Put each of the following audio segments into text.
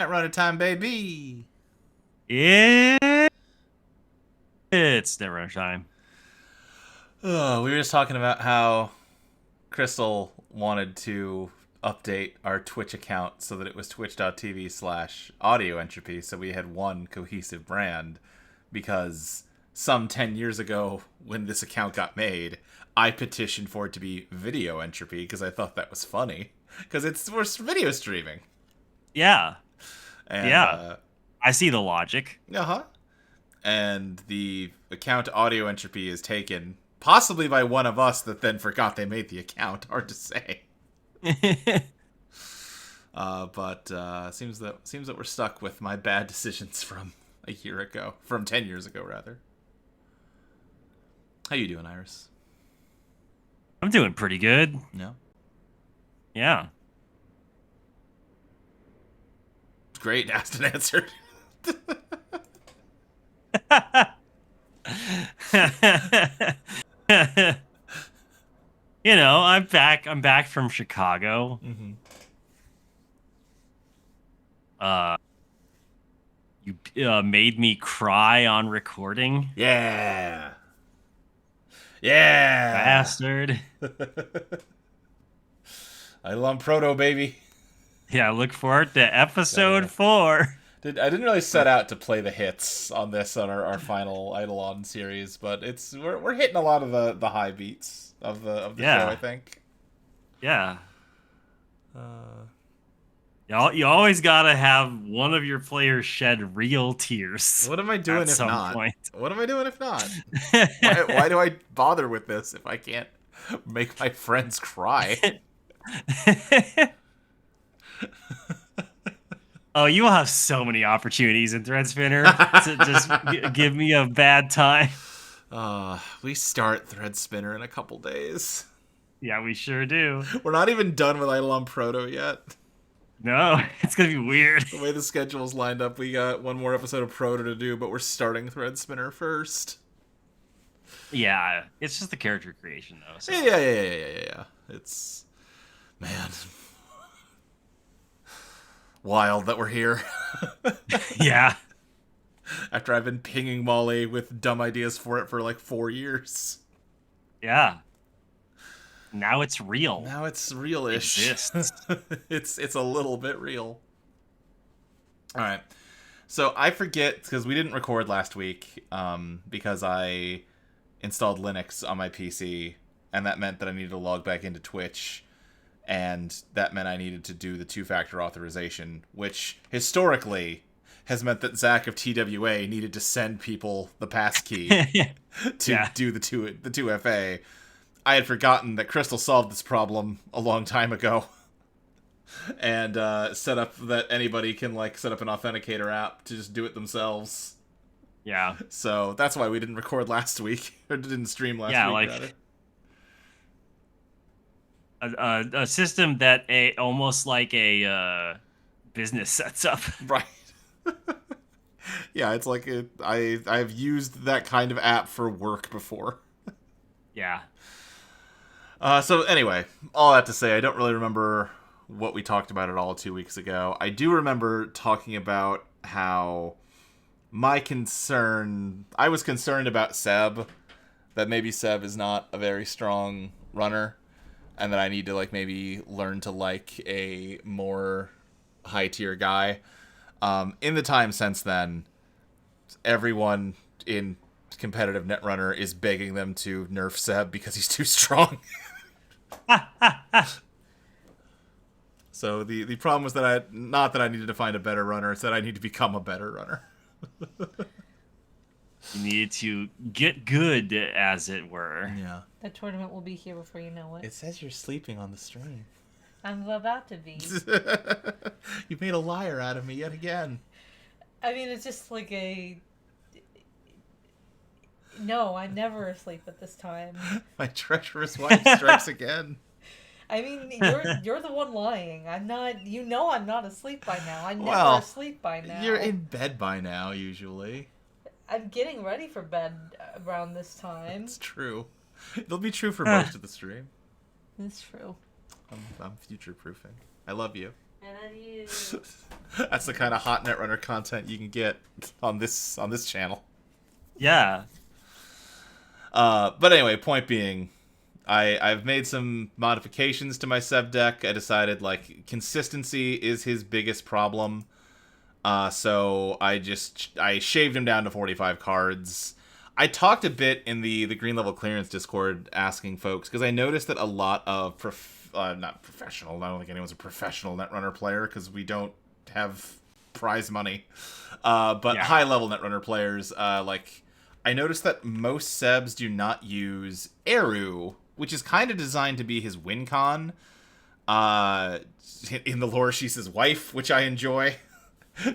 Netrunner time, baby. It's Netrunner time. Oh, we were just talking about how Crystal wanted to update our Twitch account so that it was twitch.tv/audio entropy, so we had one cohesive brand. Because some 10 years ago, when this account got made, I petitioned for it to be video entropy because I thought that was funny. Because we're video streaming. Yeah, And, yeah. I see the logic. uh-huh. And the account audio entropy is taken possibly by one of us that then forgot they made the account. Hard to say. But seems that we're stuck with my bad decisions from a year ago, from 10 years ago rather. How you doing, Iris? I'm doing pretty good. No, Yeah. it's great. Asked and answered. I'm back. I'm back from Chicago. Mm-hmm. Uh, you made me cry on recording, Yeah, yeah. bastard. I love Proto, baby. Yeah, look forward to Uh, episode 4. I didn't really set out to play the hits on this on our final Eidolon series, but we're hitting a lot of the high beats of the show, I Yeah, think. yeah. Uh, You always gotta have one of your players shed real tears what am I doing at if some not? point. What am I doing if not? Why do I bother with this if I can't make my friends cry? Oh, you will have so many opportunities in Thread Spinner to just give me a bad time. We start Thread Spinner in a couple days. Yeah, we sure do. We're not even done with Eidolon Proto yet. No, it's gonna be weird. The way the schedule's lined up, we got one more episode of Proto to do, but we're starting Thread Spinner first. Yeah, it's just the character creation though. So. Yeah. It's, man, wild that we're here. Yeah, After I've been pinging Molly with dumb ideas for it for like 4 years. yeah. Now it's real. Now it's real-ish. Exists. It's a little bit real. All right. So I forget because we didn't record last week because I installed Linux on my PC, and that meant that I needed to log back into Twitch, and that meant I needed to do the two-factor authorization, which historically has meant that Zach of TWA needed to send people the passkey to Yeah. do the 2FA. I had forgotten that Crystal solved this problem a long time ago, and set up that anybody can set up an authenticator app to just do it themselves. Yeah. So that's why we didn't record last week, or didn't stream last Yeah, week, like rather. a system that almost like a business sets up. Right. Yeah, it's like I've used that kind of app for work before. Yeah. So anyway, all that to say, I don't really remember what we talked about at all 2 weeks ago. I do remember talking about how I was concerned about Seb, that maybe Seb is not a very strong runner, and that I need to maybe learn to like a more high tier guy. In the time since then, everyone in competitive Netrunner is begging them to nerf Seb because he's too strong. So the problem was that not that I needed to find a better runner, it's that I need to become a better runner. You need to get good, as it were. Yeah. The tournament will be here before you know it. It says you're sleeping on the stream. I'm about to be. You made a liar out of me yet again. I mean, it's just like a... No, I'm never asleep at this time. My treacherous wife strikes again. I mean, you're the one lying. I'm not... You know I'm not asleep by now. I'm never Well, asleep by now. You're in bed by now, usually. I'm getting ready for bed around this time. It's true. It'll be true for most of the stream. It's true. I'm future-proofing. I love you. And I Ew. That's the kind of hot Netrunner content you can get on this channel. Yeah. But anyway, point being, I've made some modifications to my Seb deck. I decided, like, consistency is his biggest problem. So I shaved him down to 45 cards. I talked a bit in the Green Level Clearance Discord asking folks, because I noticed that a lot of, not professional, I don't think anyone's a professional Netrunner player, because we don't have prize money. But Yeah. high-level Netrunner players, I noticed that most Sebs do not use Eru, which is kind of designed to be his win con. In the lore, she's his wife, which I enjoy.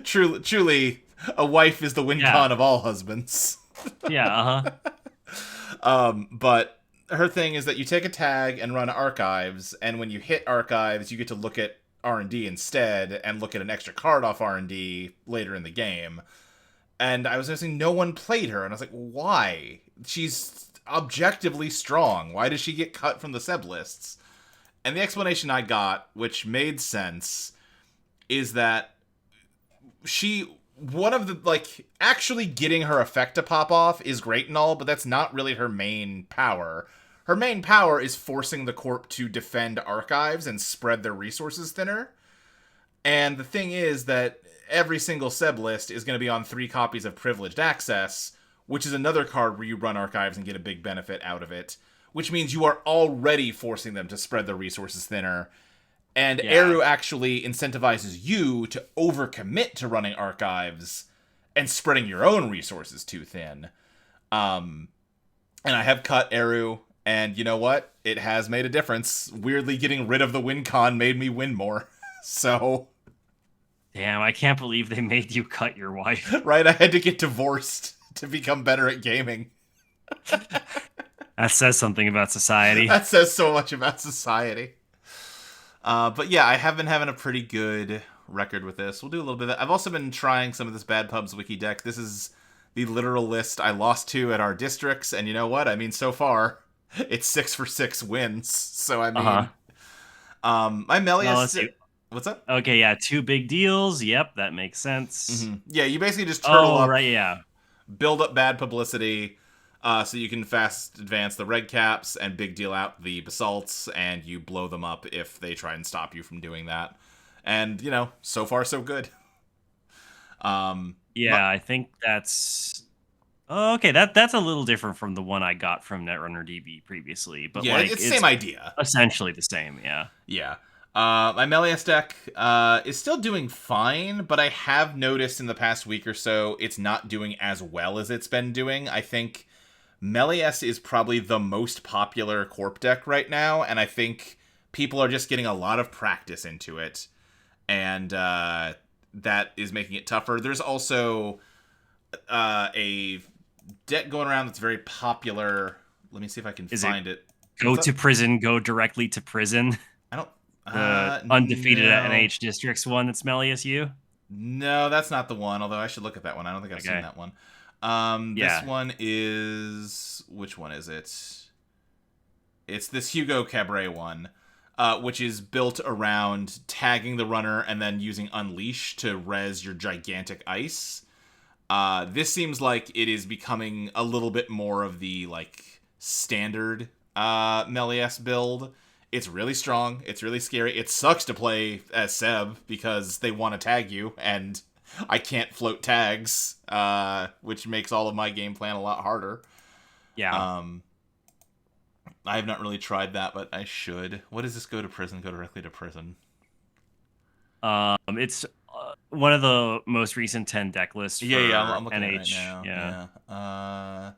Truly, a wife is the win con of all husbands. Yeah, But her thing is that you take a tag and run archives, and when you hit archives, you get to look at R&D instead, and look at an extra card off R&D later in the game. And I was noticing no one played her, and I was like, why? She's objectively strong. Why does she get cut from the Seb lists? And the explanation I got, which made sense, is that actually getting her effect to pop off is great and all, but that's not really her main power. Her main power is forcing the Corp to defend archives and spread their resources thinner. And the thing is that every single Seb list is going to be on 3 copies of Privileged Access, which is another card where you run archives and get a big benefit out of it, which means you are already forcing them to spread their resources thinner. And Eru actually incentivizes you to overcommit to running archives and spreading your own resources too thin. And I have cut Eru, and you know what? It has made a difference. Weirdly, getting rid of the win con made me win more. So... Damn, I can't believe they made you cut your wife. Right, I had to get divorced to become better at gaming. That says something about society. That says so much about society. But yeah, I have been having a pretty good record with this. We'll do a little bit of that. I've also been trying some of this Bad Pubs Wiki deck. This is the literal list I lost to at our districts, and you know what? I mean, so far, it's 6 for 6 wins. So, I mean... my Melius... What's up? Okay, yeah, 2 big deals. Yep, that makes sense. Mm-hmm. Yeah, you basically just turtle up, right, yeah. build up bad publicity, so you can fast advance the red caps and big deal out the basalts, and you blow them up if they try and stop you from doing that. And, you know, so far so good. I think that's... Oh, okay, that's a little different from the one I got from Netrunner DB previously. But yeah, it's the same idea. Essentially the same, yeah. Yeah. My Melius deck is still doing fine, but I have noticed in the past week or so it's not doing as well as it's been doing. I think Melius is probably the most popular Corp deck right now, and I think people are just getting a lot of practice into it, and that is making it tougher. There's also a deck going around that's very popular. Let me see if I can find it. Go to prison, go directly to prison. I don't... undefeated at NH Districts one that's Melius U? No, that's not the one, although I should look at that one. I don't think I've seen that one. This one is... Which one is it? It's this Hugo Cabaret one, which is built around tagging the runner and then using Unleash to res your gigantic ice. This seems like it is becoming a little bit more of the, like, standard Melius build. It's really strong. It's really scary. It sucks to play as Seb because they want to tag you, and I can't float tags, which makes all of my game plan a lot harder. Yeah. I have not really tried that, but I should. What does this go to prison? Go directly to prison. It's one of the most recent 10 deck lists. For I'm looking NH. at it right now. Yeah.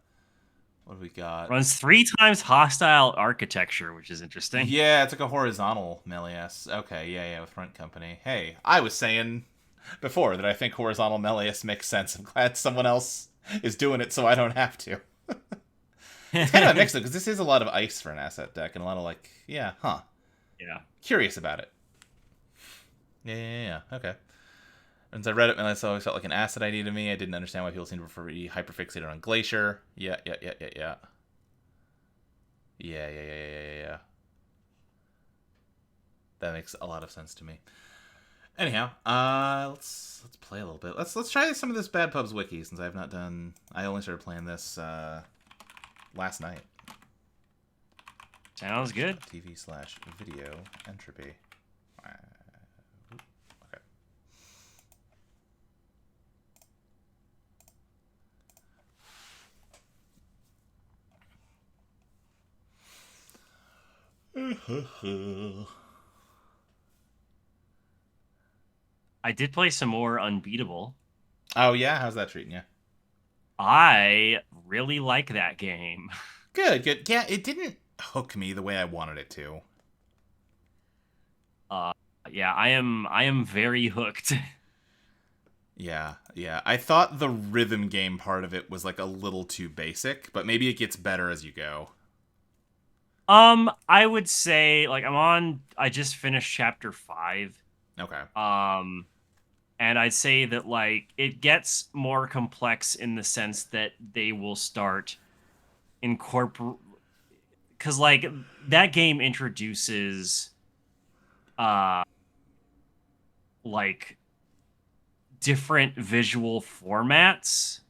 What do we got? Runs 3 times hostile architecture, which is interesting. Yeah, it's like a horizontal Melius. Okay, yeah, with front company. Hey, I was saying before that I think horizontal Melius makes sense. I'm glad someone else is doing it so I don't have to. It's kind of a mix, though, because this is a lot of ice for an asset deck, and a lot of, like, yeah. Curious about it. Yeah, okay. And so I read it, and I always felt like an asset ID to me. I didn't understand why people seem to be hyperfixated on Glacier. Yeah. That makes a lot of sense to me. Anyhow, let's play a little bit. Let's try some of this Bad Pubs wiki since I've not done. I only started playing this last night. Sounds good. TV/video entropy. Okay. I did play some more Unbeatable. Oh yeah, how's that treating you? I really like that game. Good. Yeah, it didn't hook me the way I wanted it to. Yeah, I am very hooked. Yeah. I thought the rhythm game part of it was like a little too basic, but maybe it gets better as you go. I would say like I just finished chapter 5. Okay. And I'd say that like it gets more complex in the sense that they will start incorporate, because like that game introduces like different visual formats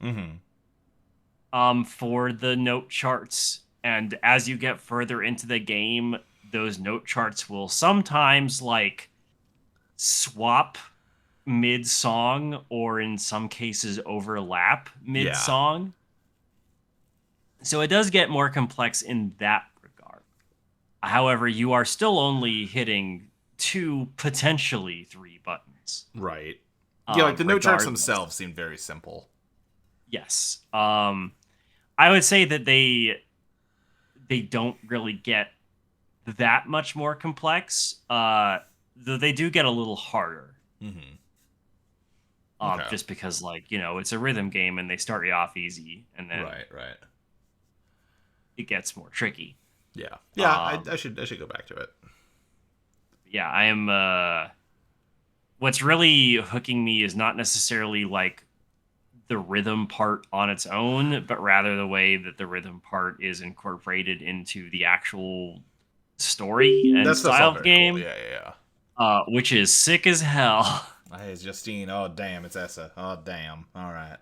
for the note charts, and as you get further into the game, those note charts will sometimes like swap mid-song, or in some cases overlap mid-song. So it does get more complex in that regard. However, you are still only hitting 2, potentially 3 buttons. Right. Yeah, like the note charts Regardless. themselves seem very simple. Yes. I would say that they don't really get that much more complex. Though they do get a little harder. Okay. Just because, like, you know, it's a rhythm game and they start you off easy, and then Right. it gets more tricky. Yeah. I should go back to it. Yeah, I am. What's really hooking me is not necessarily like the rhythm part on its own, but rather the way that the rhythm part is incorporated into the actual story and style of game. Cool. Yeah. Which is sick as hell. Hey, it's Justine. Oh, damn, it's Essa. Oh, damn. All right.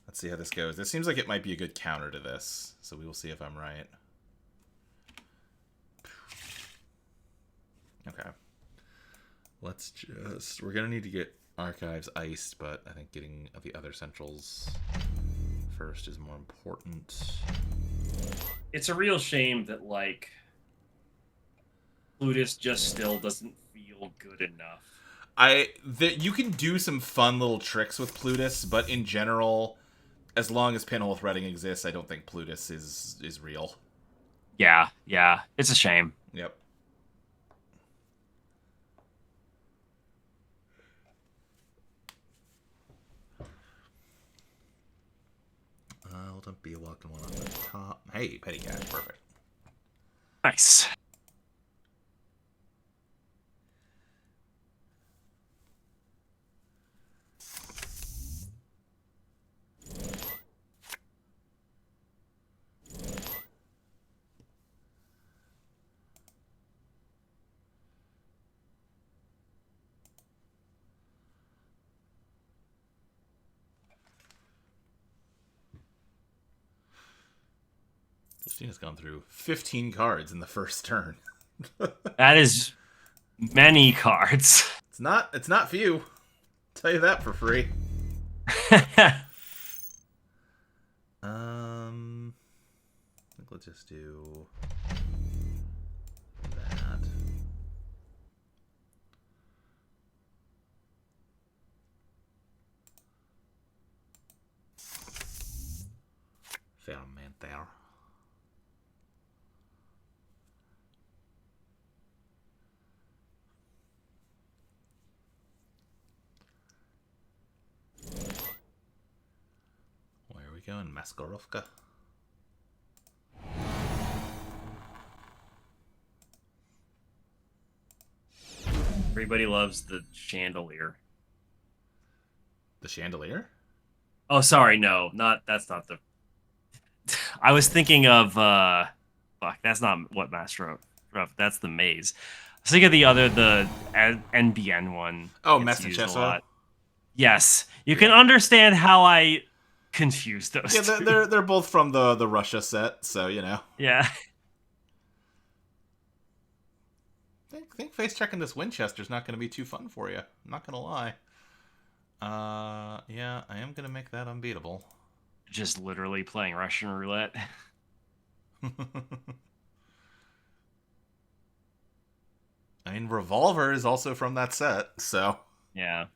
Let's see how this goes. This seems like it might be a good counter to this, so we will see if I'm right. Okay. We're going to need to get archives iced, but I think getting the other centrals first is more important. It's a real shame that, like, Plutus just still doesn't feel good enough. You can do some fun little tricks with Plutus, but in general, as long as pinhole threading exists, I don't think Plutus is real. Yeah, it's a shame. Yep. Don't be a welcome one on the top. Hey, Petty Cat, perfect. Nice. Justina's gone through 15 cards in the first turn. That is many cards. It's not few. I'll tell you that for free. I think let's just do that. Fermentar. Where are we going? Maskarovka? Everybody loves the chandelier. The chandelier? Oh, sorry, no, that's not the. I was thinking of fuck. That's not what Master of. That's the maze. Think of the NBN one. Oh, Gets used a Messagesso? lot. Yes, you can Yeah. understand how I confused those Yeah, two. they're both from the Russia set, so you know. Yeah. Think face checking this Winchester's not going to be too fun for you. I'm not going to lie. Yeah, I am going to make that unbeatable. Just literally playing Russian roulette. I mean, Revolver is also from that set, so. Yeah.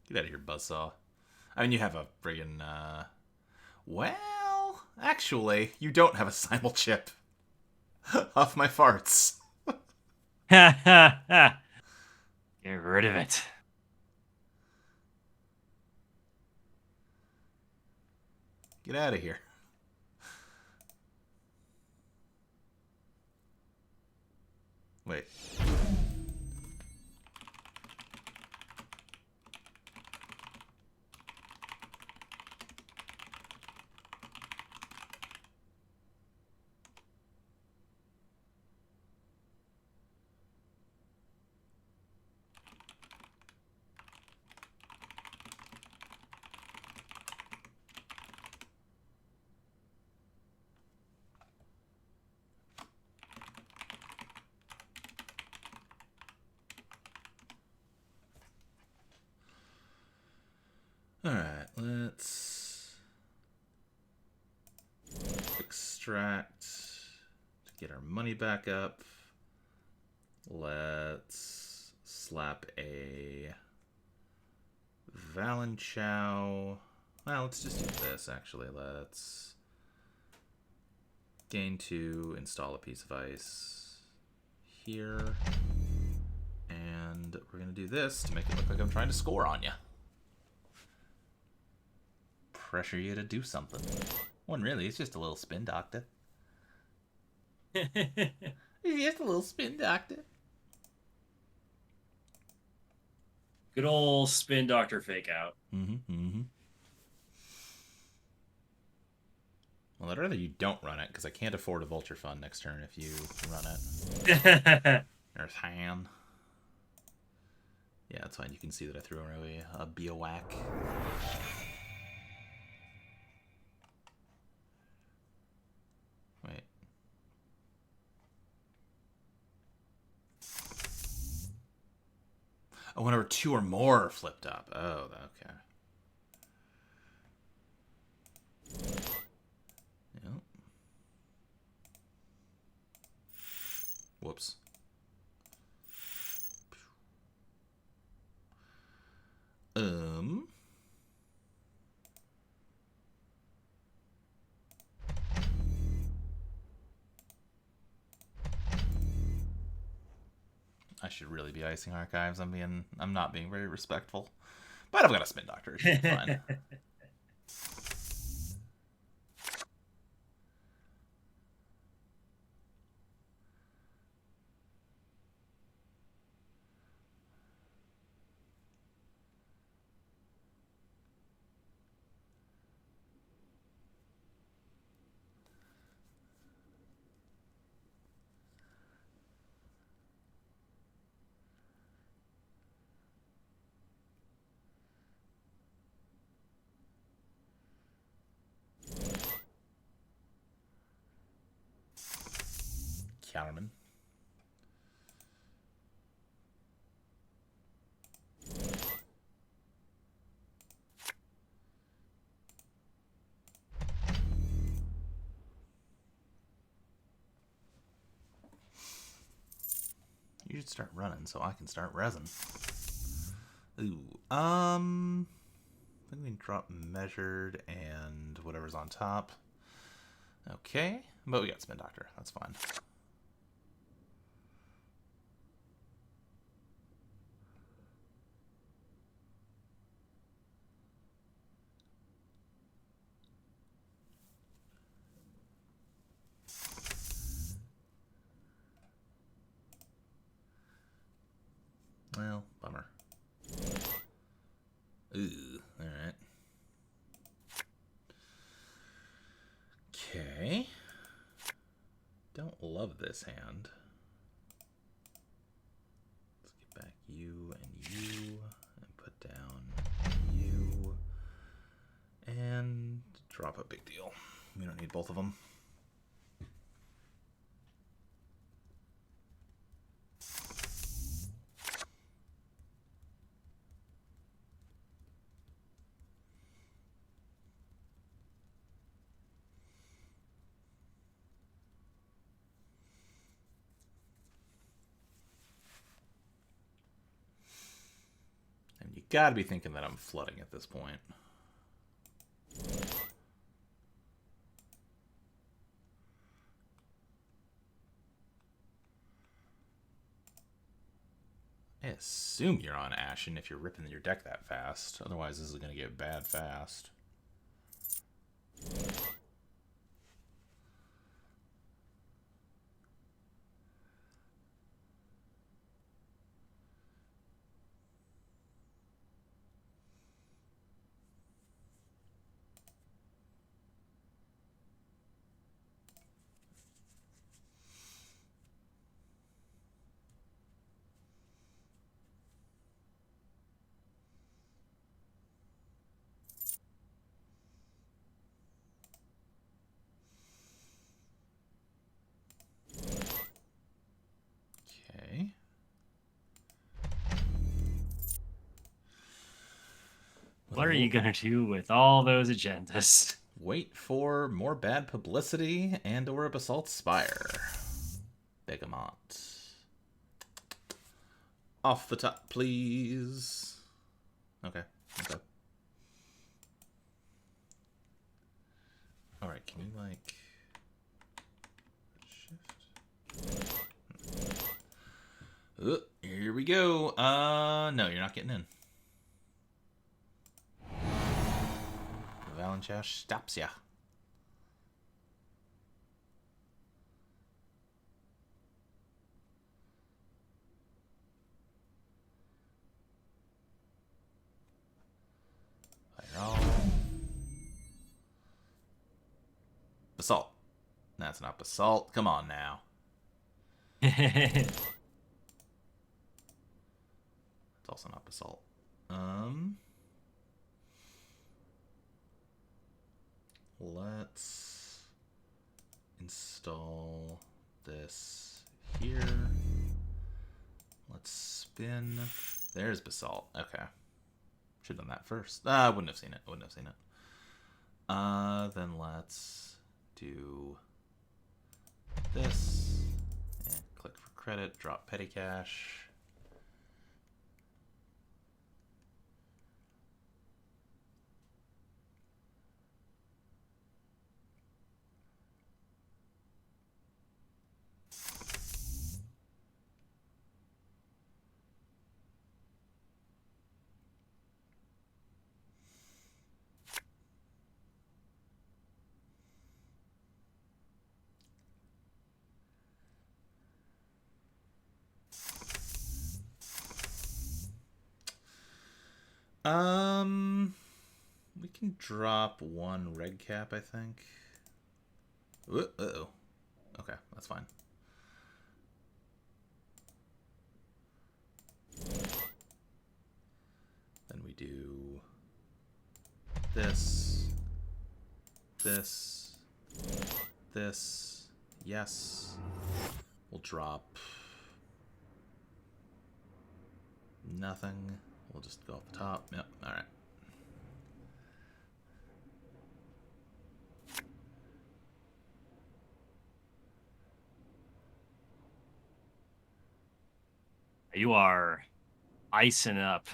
Get out of here, Buzzsaw. I mean, you have a friggin', well, actually, you don't have a simul chip. Off my farts. Ha ha ha. Get rid of it. Get out of here. Wait. Alright, let's extract to get our money back up. Let's slap a Valenchow. Well, let's just do this actually. Let's gain 2, install a piece of ice here. And we're going to do this to make it look like I'm trying to score on you. Pressure you to do something. When really, it's just a little spin doctor. It's just a little spin doctor. Good old spin doctor fake out. Well, I'd rather you don't run it, because I can't afford a Vulture Fund next turn if you run it. There's Han. Yeah, that's fine. You can see that I threw away a Biowhack. Wait. Oh, whenever 2 or more are flipped up. Oh, okay. Yep. Whoops. I should really be icing archives. I'm not being very respectful. But I've got a spin doctor. It should be fine. Counterman. You should start running so I can start resin. Ooh, I think we can drop measured and whatever's on top. Okay, but we got spin doctor. That's fine. Well, bummer. Ooh, alright. Okay. Don't love this hand. Let's get back you and put down you and drop a big deal. We don't need both of them. And you gotta be thinking that I'm flooding at this point. I assume you're on Ashen if you're ripping your deck that fast. Otherwise, this is going to get bad fast. Okay. What are you gonna do with all those agendas? Wait for more bad publicity and or a Basalt Spire. Begamot. Off the top, please. Okay. Okay. Alright, can you, like... shift? Here we go. No, you're not getting in. Valenchash stops ya. Fire all. Basalt. That's not Basalt. Come on now. It's also not Basalt. Let's install this here. Let's spin. There's Basalt. Okay. Should have done that first. I wouldn't have seen it. Then let's do this. And click for credit. Drop petty cash. We can drop one red cap, I think. Uh-oh. Okay, that's fine. Then we do this, this, this. Yes. We'll drop nothing. We'll just go off the top. Yep, alright. You are icing up,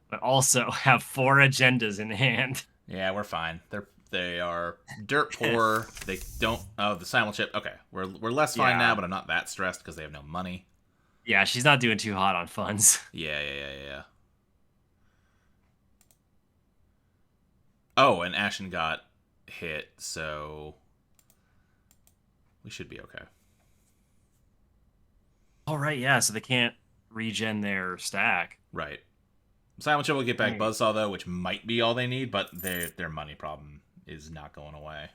but also have 4 agendas in hand. Yeah, we're fine. They are dirt poor. They don't. Oh, the simul chip. Okay, we're less fine now, but I'm not that stressed because they have no money. Yeah, she's not doing too hot on funds. Yeah. Oh, and Ashen got hit, so we should be okay. All right, yeah. So they can't regen their stack. Right. Silent Chill will get back Buzzsaw, though, which might be all they need, but their money problem is not going away.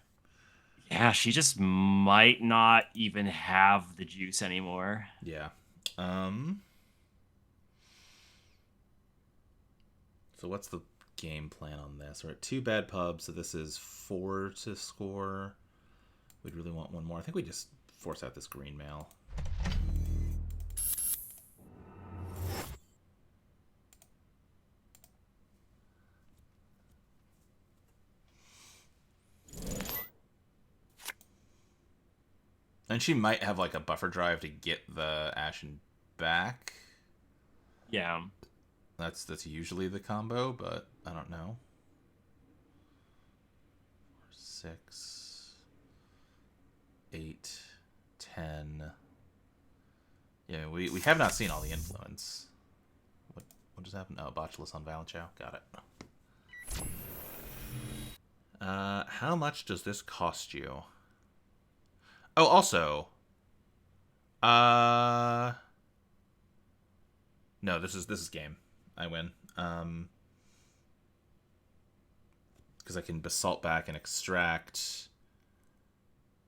Yeah, she just might not even have the juice anymore. Yeah. So what's the game plan on this? We're at 2 bad pubs, so this is 4 to score. We'd really want one more. I think we just force out this green mail. And she might have like a buffer drive to get the Ashen back. Yeah. That's usually the combo, but I don't know. 6, 8, 10. Yeah, we have not seen all the influence. What just happened? Oh, Botulus on Valenchow. Got it. How much does this cost you? Oh, also, no, this is game. I win. Because I can basalt back and extract.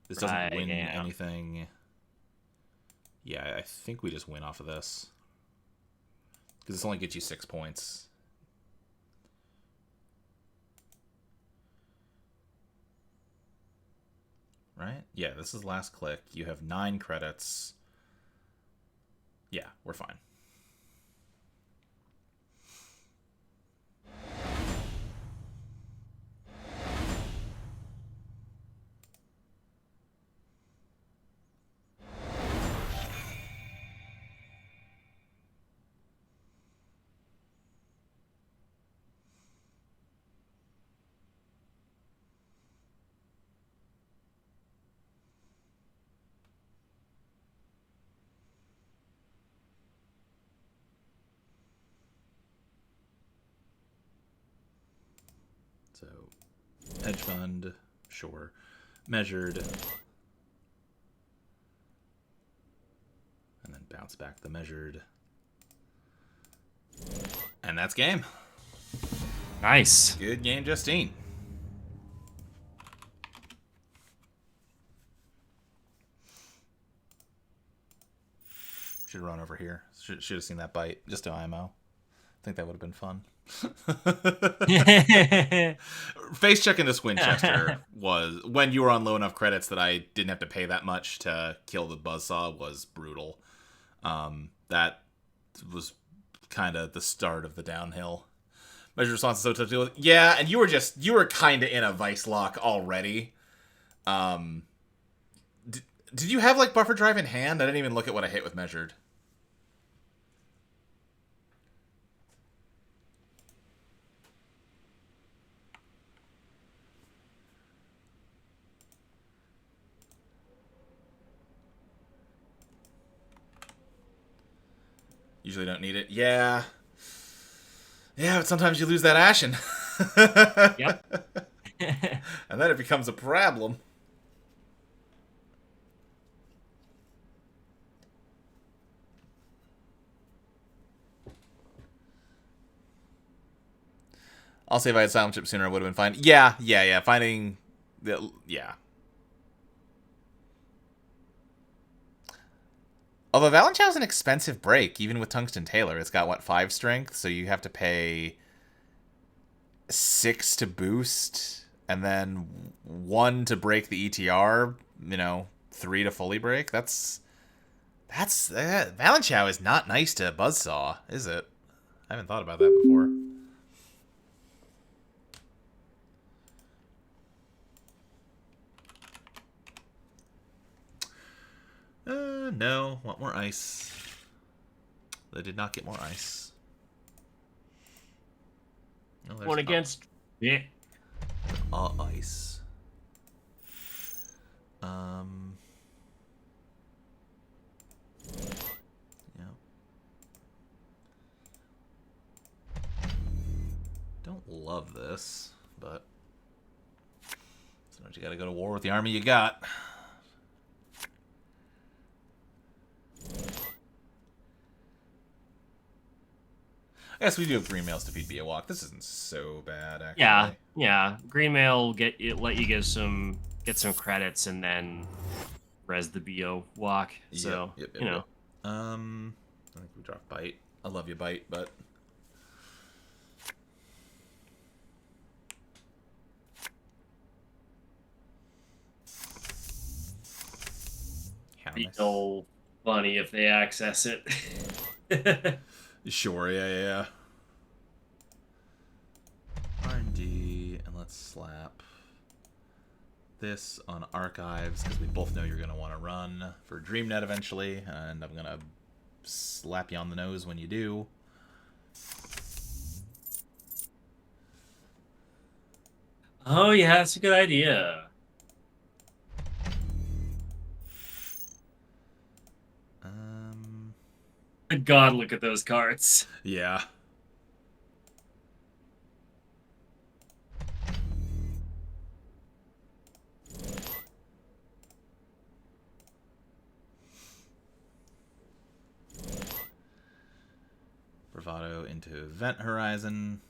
This doesn't win anything. Yeah, I think we just win off of this. Because this only gets you 6 points. Right? Yeah, this is last click. You have 9 credits. Yeah, we're fine. So, hedge fund, sure. Measured. And then bounce back the measured. And that's game. Nice. Good game, Justine. Should run over here. Should have seen that bite. Just to IMO. I think that would have been fun. Face checking this Winchester was, when you were on low enough credits that I didn't have to pay that much to kill the buzzsaw, was brutal. That was kind of the start of the downhill. Measure response is so tough to deal with. Yeah, and you were kind of in a vice lock already. Did you have like buffer drive in hand? I didn't even look at what I hit with measured. Usually don't need it. Yeah. Yeah, but sometimes you lose that Ashen. Yep. And then it becomes a problem. I'll say if I had Silent Chip sooner, I would have been fine. Yeah. Finding... Yeah. Although Valenchow's an expensive break, even with Tungsten Tailor. It's got, what, 5 strength? So you have to pay 6 to boost, and then 1 to break the ETR, 3 to fully break. Valenchow is not nice to Buzzsaw, is it? I haven't thought about that before. No. Want more ice. They did not get more ice. No, One against. Yeah. Ice. Yeah. Don't love this, but sometimes you gotta go to war with the army you got. I guess we do have green mails to feed Beowalk. This isn't so bad, actually. Yeah. Green mail let you get some get some credits, and then res the BO walk. So, you know. I think we dropped Bite. I love you, Bite, but... Be so funny if they access it. Sure, yeah. R&D, and let's slap this on archives, because we both know you're going to want to run for DreamNet eventually, and I'm going to slap you on the nose when you do. Oh, yeah, that's a good idea. God, look at those cards. Yeah. Bravado into Event Horizon.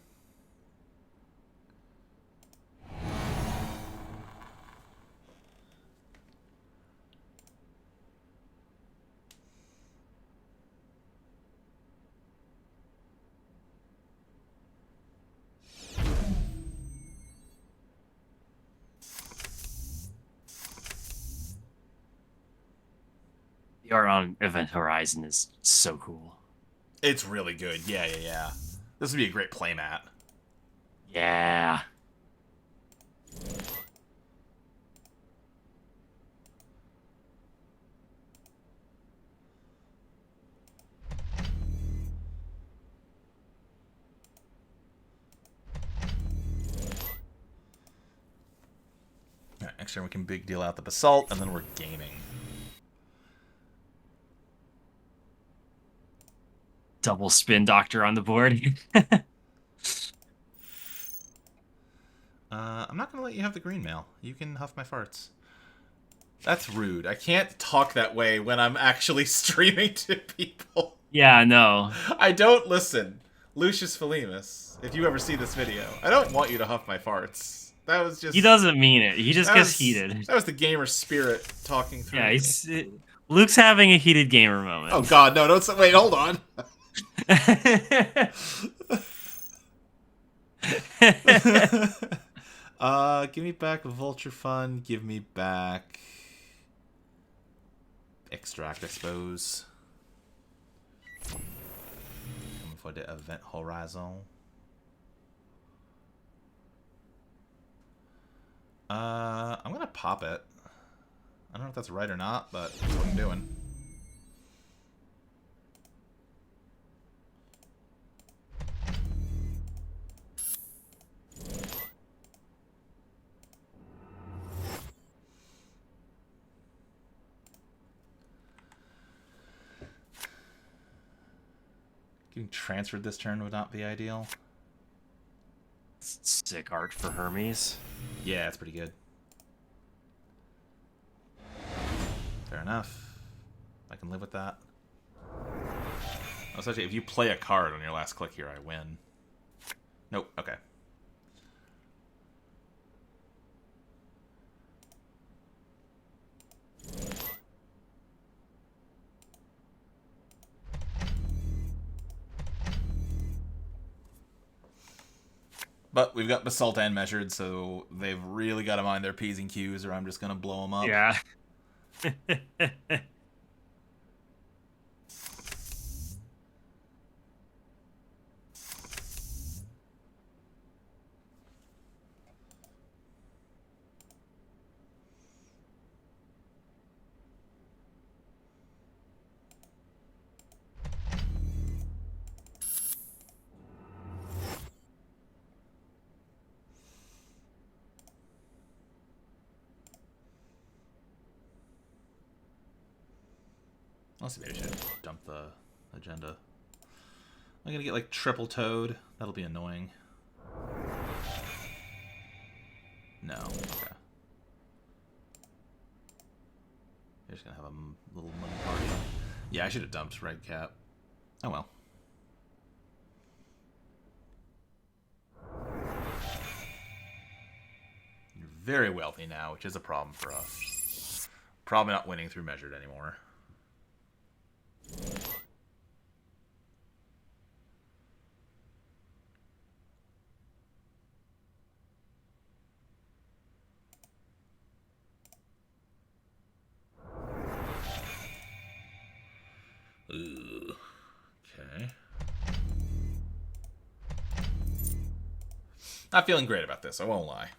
The art on Event Horizon is so cool. It's really good. Yeah. This would be a great playmat. Yeah. Alright, next turn we can big deal out the Basalt, and then we're gaming. Double Spin Doctor on the board. I'm not going to let you have the green mail. You can huff my farts. That's rude. I can't talk that way when I'm actually streaming to people. Yeah, no. I don't listen. Lucius Felimus, if you ever see this video, I don't want you to huff my farts. That was just... He doesn't mean it. He just gets heated. That was the gamer spirit talking through. Yeah, Luke's having a heated gamer moment. Oh god, no, don't... Wait, hold on. Give me back Vulture Fund. Give me back Extract, I suppose. Coming for the Event Horizon. I'm gonna pop it. I don't know if that's right or not, but that's what I'm doing. Getting transferred this turn would not be ideal. Sick art for Hermes. Yeah, it's pretty good. Fair enough. I can live with that. Oh, especially if you play a card on your last click here, I win. Nope, okay. But we've got Basalt and Measured, so they've really got to mind their P's and Q's, or I'm just going to blow them up. Yeah. Unless maybe I should dump the agenda. I'm gonna get like triple toad. That'll be annoying. No. Okay. You're just gonna have a little money party. Yeah, I should have dumped Red Cap. Oh well. You're very wealthy now, which is a problem for us. Probably not winning through measured anymore. Ugh. Okay. Not feeling great about this, I won't lie.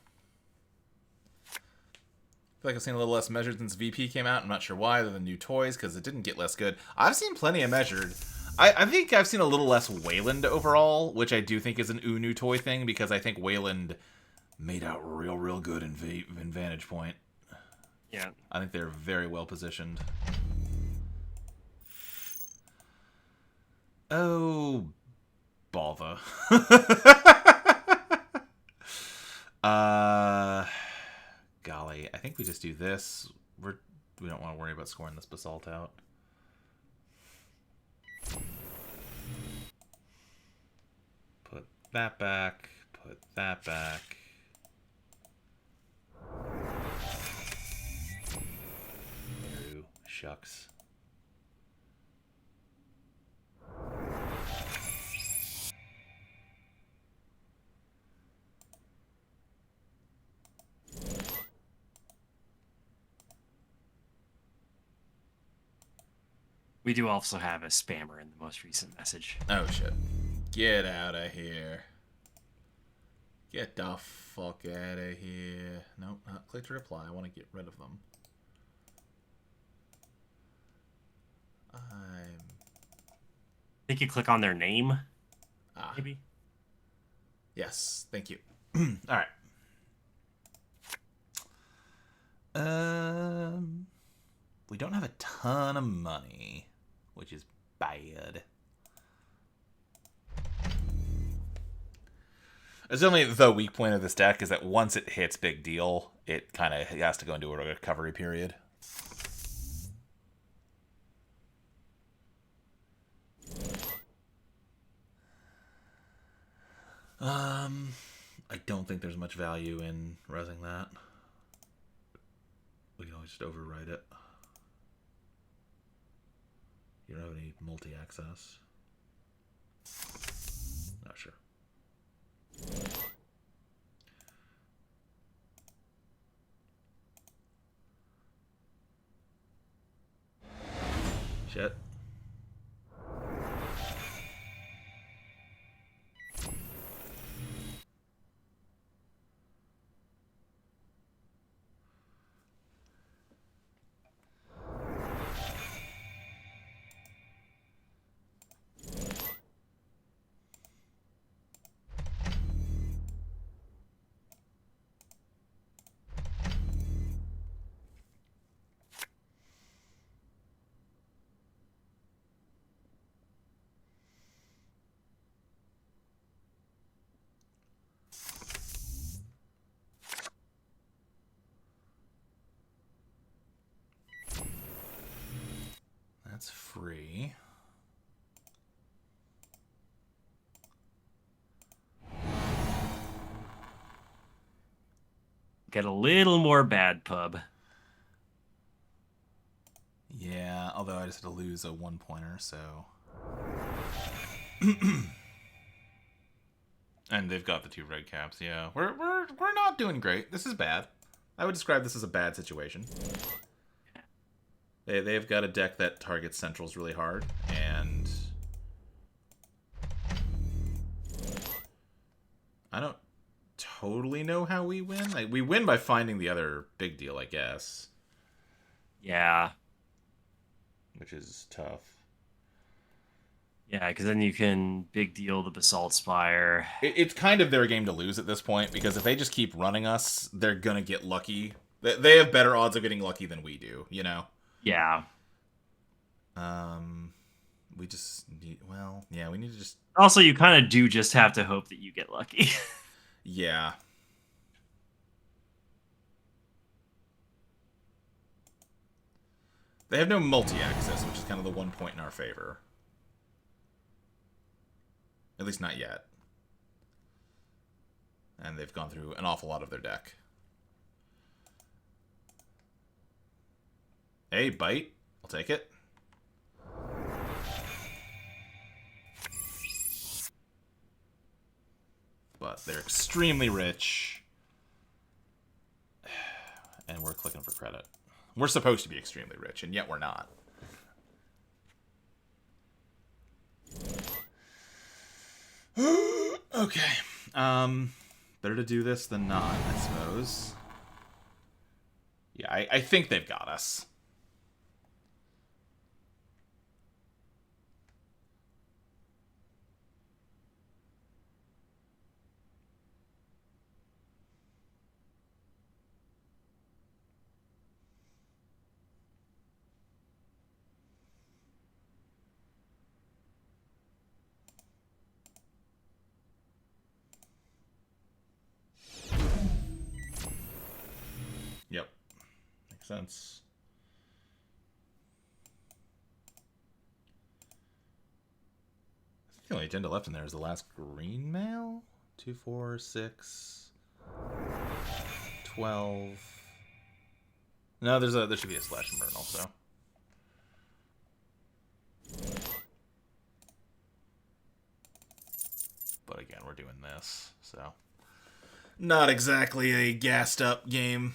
I feel like I've seen a little less measured since VP came out. I'm not sure why, other than new toys, because it didn't get less good. I've seen plenty of measured. I think I've seen a little less Wayland overall, which I do think is an new toy thing, because I think Wayland made out real good in Vantage Point. Yeah. I think they're very well positioned. Oh, bother. Golly, I think we just do this. We don't want to worry about scoring this basalt out. Put that back. Put that back. Ew, shucks. We do also have a spammer in the most recent message. Oh, shit. Get out of here. Get the fuck out of here. Nope, not click to reply. I want to get rid of them. I think you click on their name. Maybe. Yes, thank you. All right. We don't have a ton of money, which is bad. It's only the weak point of this deck is that once it hits big deal, it kind of has to go into a recovery period. I don't think there's much value in resing that. We can always just override it. You don't have any multi-access. Not sure. Shit. That's free. Get a little more bad pub. Yeah, although I just had to lose a 1-pointer, so... And they've got the 2 red caps, yeah. We're not doing great. This is bad. I would describe this as a bad situation. They've got a deck that targets centrals really hard, and... I don't totally know how we win. We win by finding the other big deal, I guess. Yeah. Which is tough. Yeah, because then you can big deal the Basalt Spire. It's kind of their game to lose at this point, because if they just keep running us, they're going to get lucky. They have better odds of getting lucky than we do, you know? Yeah. We just need... Well, yeah, we need to just... Also, you kind of do just have to hope that you get lucky. Yeah. They have no multi-access, which is kind of the one point in our favor. At least not yet. And they've gone through an awful lot of their deck. Hey, bite. I'll take it. But they're extremely rich. And we're clicking for credit. We're supposed to be extremely rich, and yet we're not. Okay. Better to do this than not, I suppose. Yeah, I think they've got us. Yep. Makes sense. I think the only agenda left in there is the last green mail. 2, 4, 6, 12. No, there should be a slash and burn also. But again, we're doing this, so not exactly a gassed up game.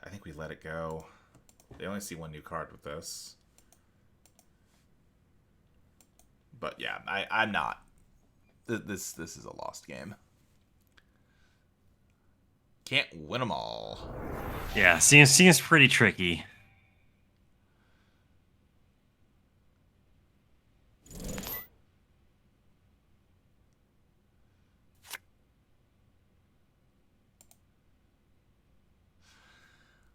I think we let it go. They only see one new card with this. But yeah, I'm not. This is a lost game. Can't win them all. Yeah, seems pretty tricky.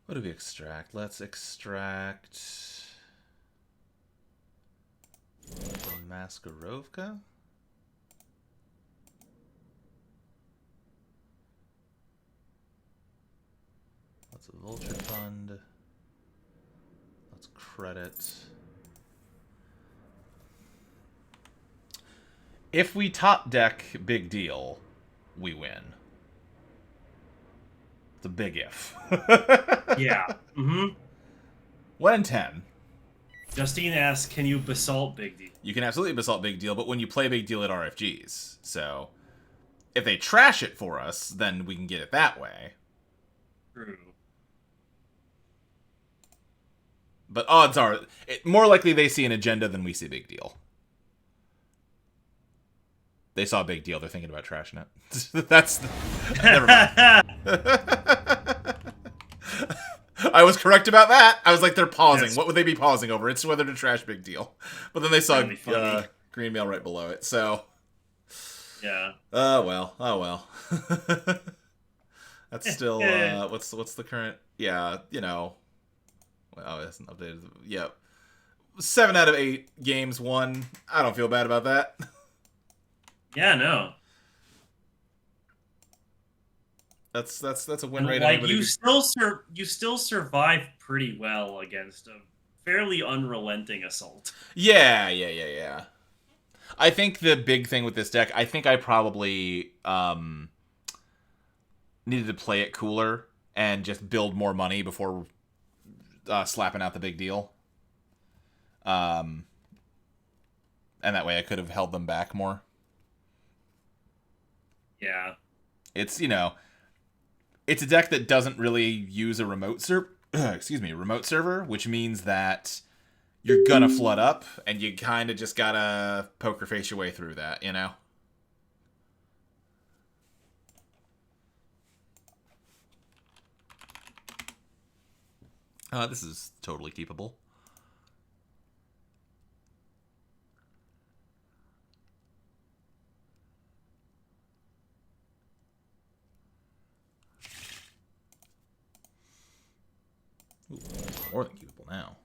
What do we extract? Let's extract Maskarovka. That's a Vulture Fund. Let's credit. If we top deck Big Deal, we win. It's a big if. Yeah. Mm-hmm. 1 in 10. Justine asks, can you basalt Big Deal? You can absolutely basalt Big Deal, but when you play Big Deal at RFGs. So, if they trash it for us, then we can get it that way. True. But odds are, more likely they see an agenda than we see Big Deal. They saw a Big Deal, they're thinking about trashing it. That's... Never mind. I was correct about that. I was like, they're pausing. Yes. What would they be pausing over? It's whether to trash Big Deal. But then they saw Really funny. green mail right below it, so... Yeah. Oh, well. That's still, what's the current... Yeah, you know... Oh, it hasn't updated. Yeah. 7 out of 8 games won. I don't feel bad about that. Yeah, no. That's a win And, rate. like, you still survive pretty well against a fairly unrelenting assault. Yeah. I think the big thing with this deck, I think I probably needed to play it cooler and just build more money before slapping out the Big Deal. And that way I could have held them back more. Yeah. It's, it's a deck that doesn't really use a remote server, which means that you're gonna flood up, and you kind of just gotta poker face your way through that, This is totally keepable. Ooh, more than keepable now.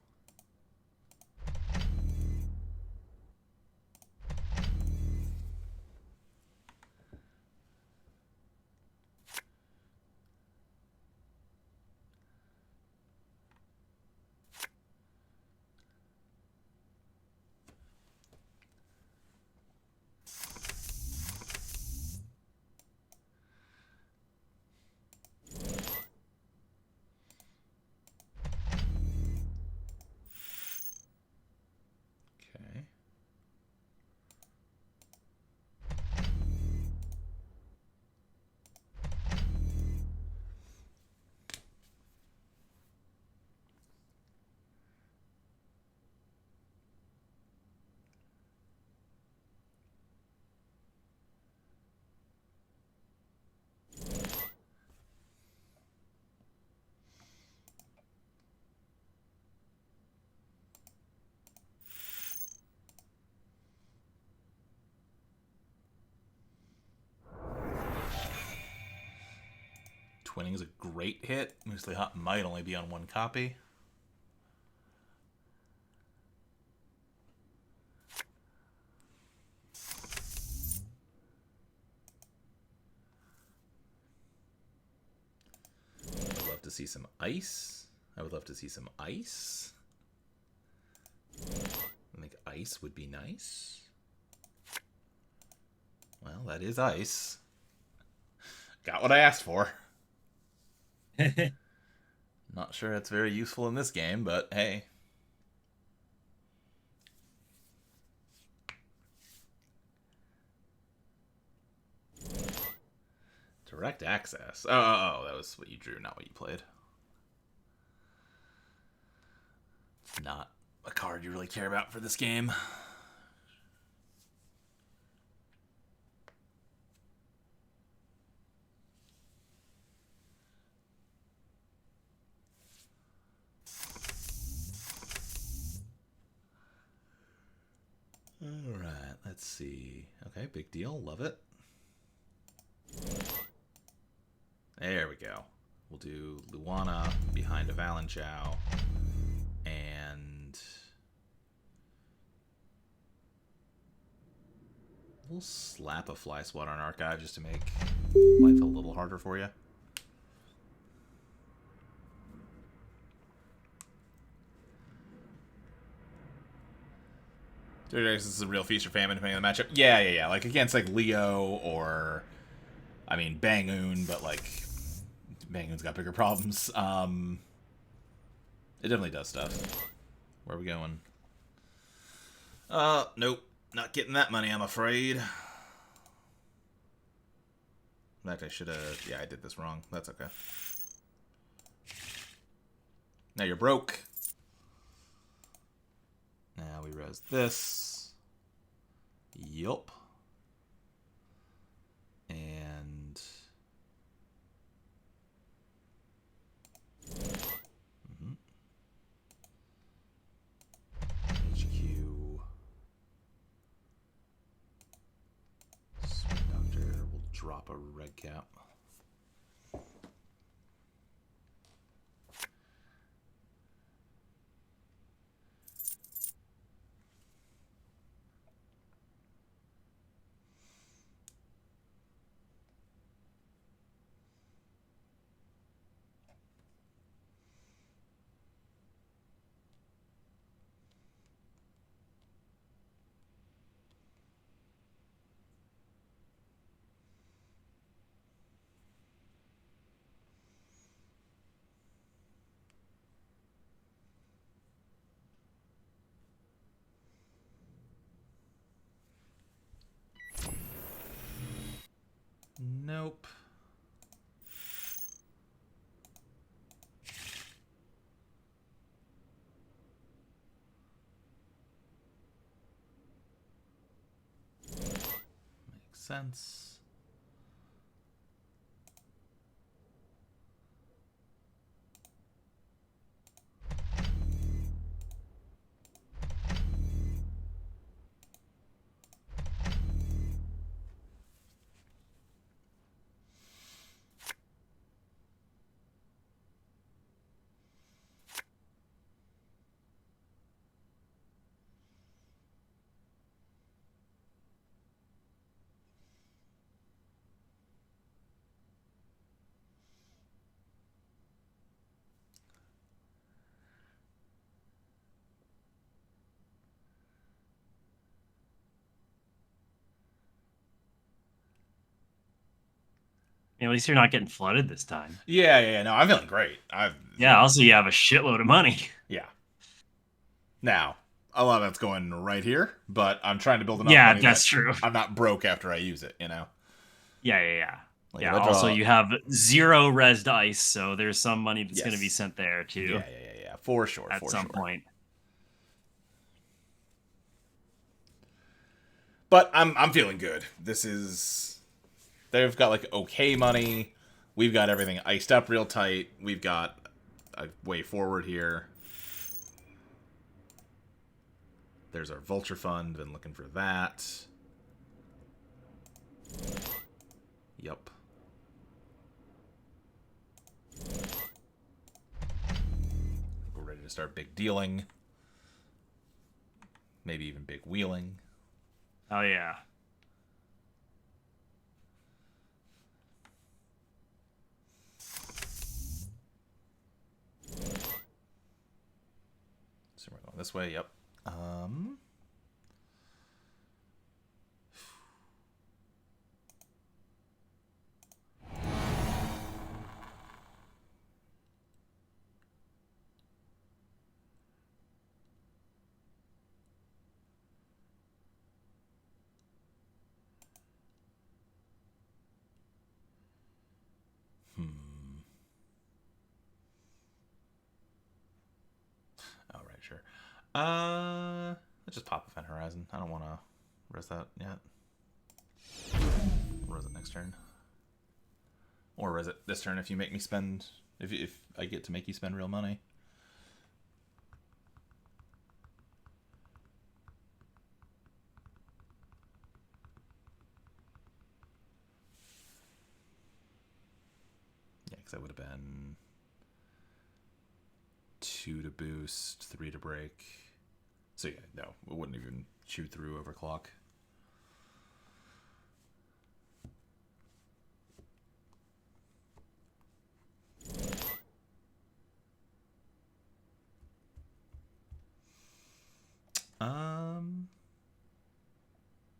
Winning is a great hit. Moosely Hot might only be on one copy. I'd love to see some ice. I would love to see some ice. I think ice would be nice. Well, that is ice. Got what I asked for. Not sure it's very useful in this game, but hey. Direct access. Oh, that was what you drew, not what you played. It's not a card you really care about for this game. Alright, let's see. Okay, big deal. Love it. There we go. We'll do Luana behind a Valenchow. And we'll slap a Fly Swatter on Archive just to make life a little harder for you. This is a real feast or famine depending on the matchup. Yeah. Like against like Leo or, I mean, Bangoon, but like Bangoon's got bigger problems. It definitely does stuff. Where are we going? Nope. Not getting that money, I'm afraid. In fact, I should have... Yeah, I did this wrong. That's okay. Now you're broke. Now we res this. Yup. And... HQ. Spin Doctor will drop a red cap. Nope. Makes sense. At least you're not getting flooded this time. Yeah. No, I'm feeling great. Also you have a shitload of money. Yeah. Now, a lot of that's going right here, but I'm trying to build enough money that's true. I'm not broke after I use it, you know? Yeah. Like Also, you have 0 res dice, so there's some money that's going to be sent there, too. Yeah. For sure. At some point. But I'm feeling good. This is... They've got, like, okay money. We've got everything iced up real tight. We've got a way forward here. There's our Vulture Fund. Been looking for that. Yup. to start big dealing. Maybe even big wheeling. Oh, yeah. So we're going this way, yep. Oh, right, sure. Let's just pop Event Horizon. I don't want to res that yet. Res it next turn. Or res it this turn if you make me spend... If I get to make you spend real money. Yeah, because that would have been 2 to boost, 3 to break. So yeah, no, it wouldn't even chew through overclock.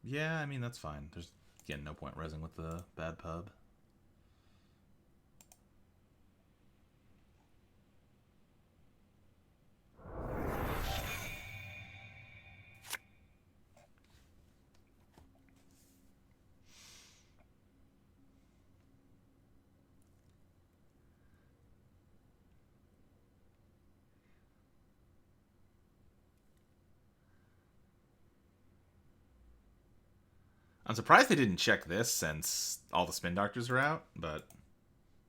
Yeah, I mean that's fine. There's again no point resing with the bad pub. I'm surprised they didn't check this since all the spin doctors are out, but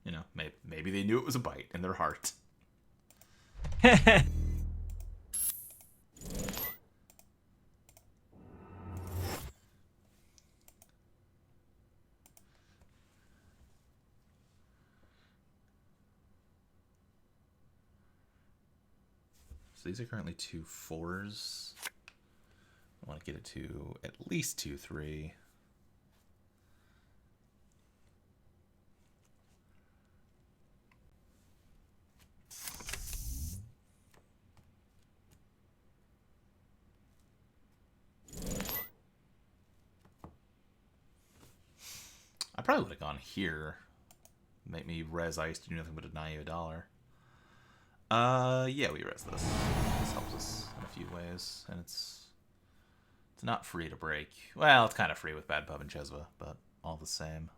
you know, maybe they knew it was a bite in their heart. So these are currently 2 4s. I want to get it to at least 2 3. I probably would have gone here. Make me res ice to do nothing but deny you $1. Yeah, we res this. This helps us in a few ways, and it's not free to break. Well, it's kind of free with Bad Pub and Chesva, but all the same.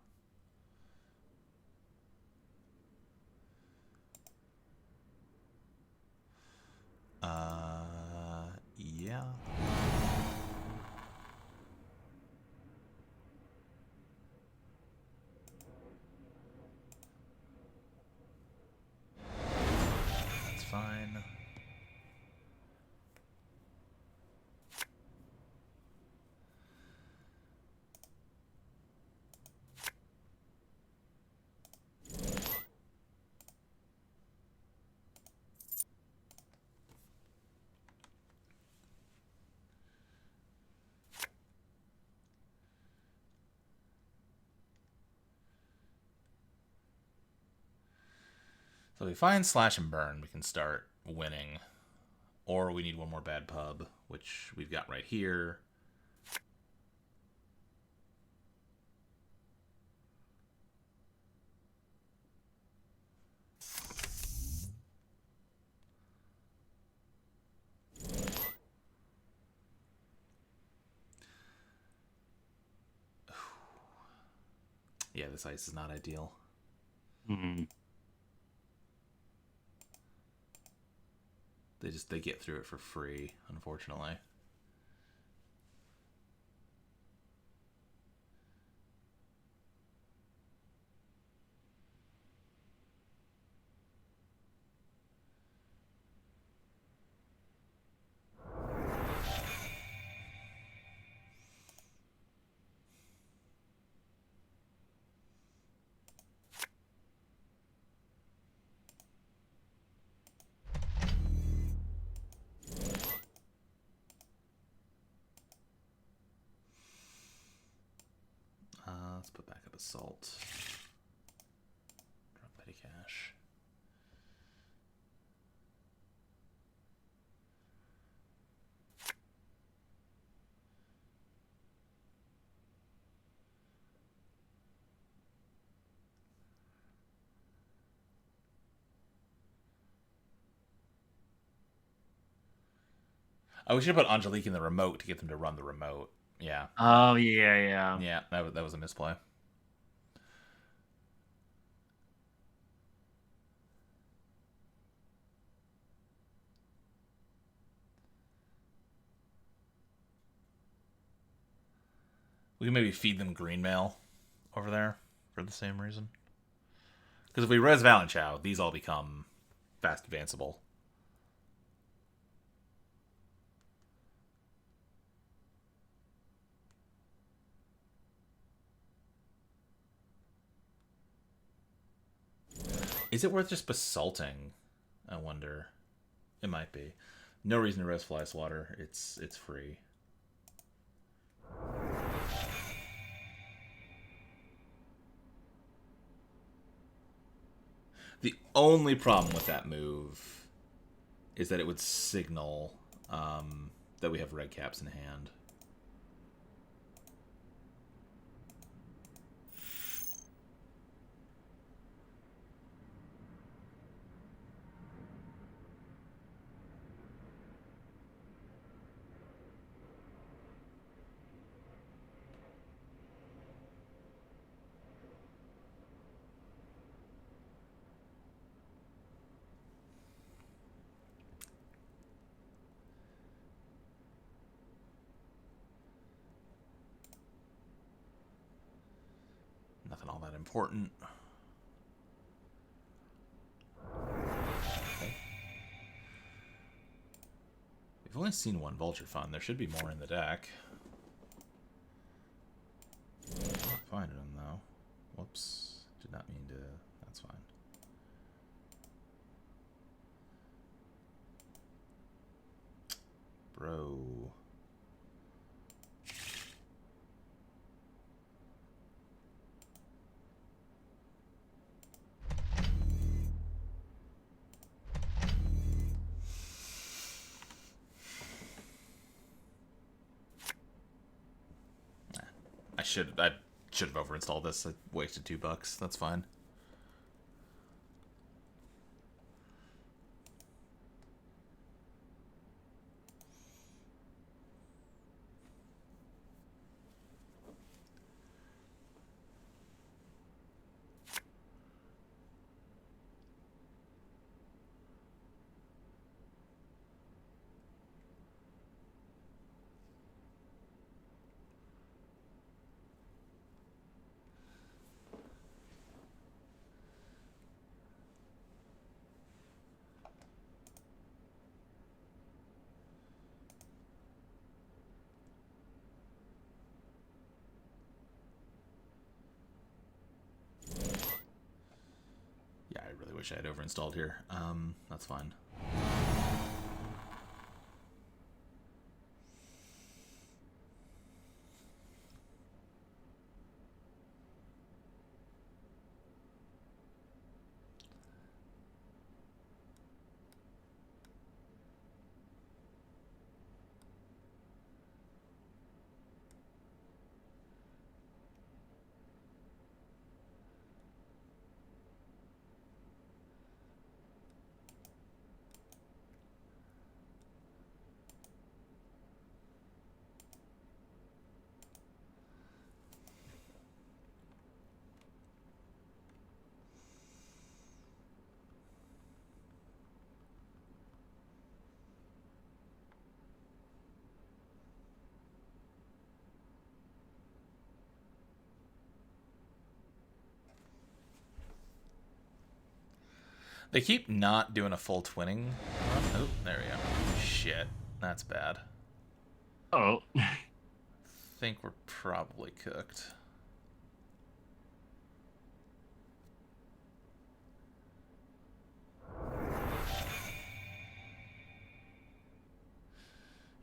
Yeah. That's fine. So if we find Slash and Burn, we can start winning. Or we need one more Bad Pub, which we've got right here. Yeah, this ice is not ideal. Mm-hmm. They get through it for free, unfortunately. Let's put back up Assault. Drop Petty Cash. Oh, we should have put Angelique in the remote to get them to run the remote. Yeah. Oh, yeah. Yeah, that was a misplay. We can maybe feed them green mail over there for the same reason. Because if we res Valenchow, these all become fast advanceable. Is it worth just basalting? I wonder. It might be. No reason to res Fly Slaughter. It's free. The only problem with that move is that it would signal that we have red caps in hand. Nothing all that important. Okay. We've only seen one Vulture Fund. There should be more in the deck. Not finding them, though. Whoops. Did not mean to... That's fine. Bro... I should have overinstalled this. I wasted $2. That's fine. Yeah, I really wish I had overinstalled here. That's fine. They keep not doing a full twinning. Oh, there we go. Shit. That's bad. Oh. I think we're probably cooked.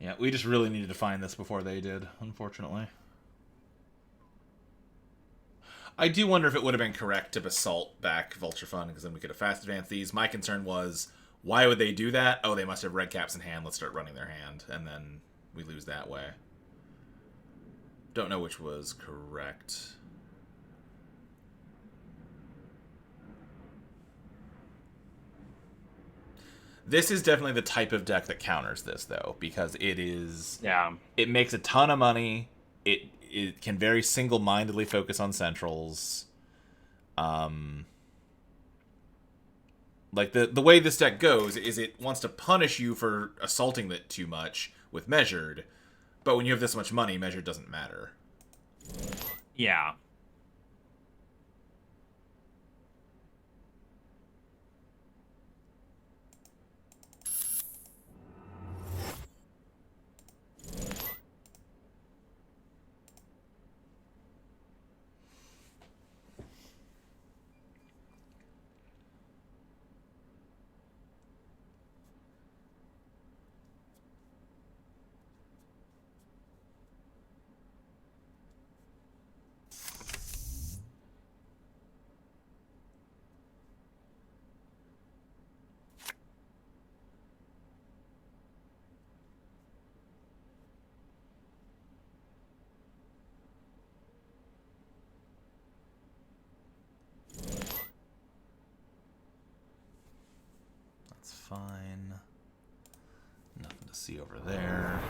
Yeah, we just really needed to find this before they did, unfortunately. I do wonder if it would have been correct to basalt back Vulture Fund, because then we could have fast advanced these. My concern was, why would they do that? Oh, they must have red caps in hand. Let's start running their hand, and then we lose that way. Don't know which was correct. This is definitely the type of deck that counters this, though, because it makes a ton of money. It can very single-mindedly focus on centrals. Like, the way this deck goes is it wants to punish you for assaulting it too much with Measured, but when you have this much money, Measured doesn't matter. Yeah. That's fine. Nothing to see over there.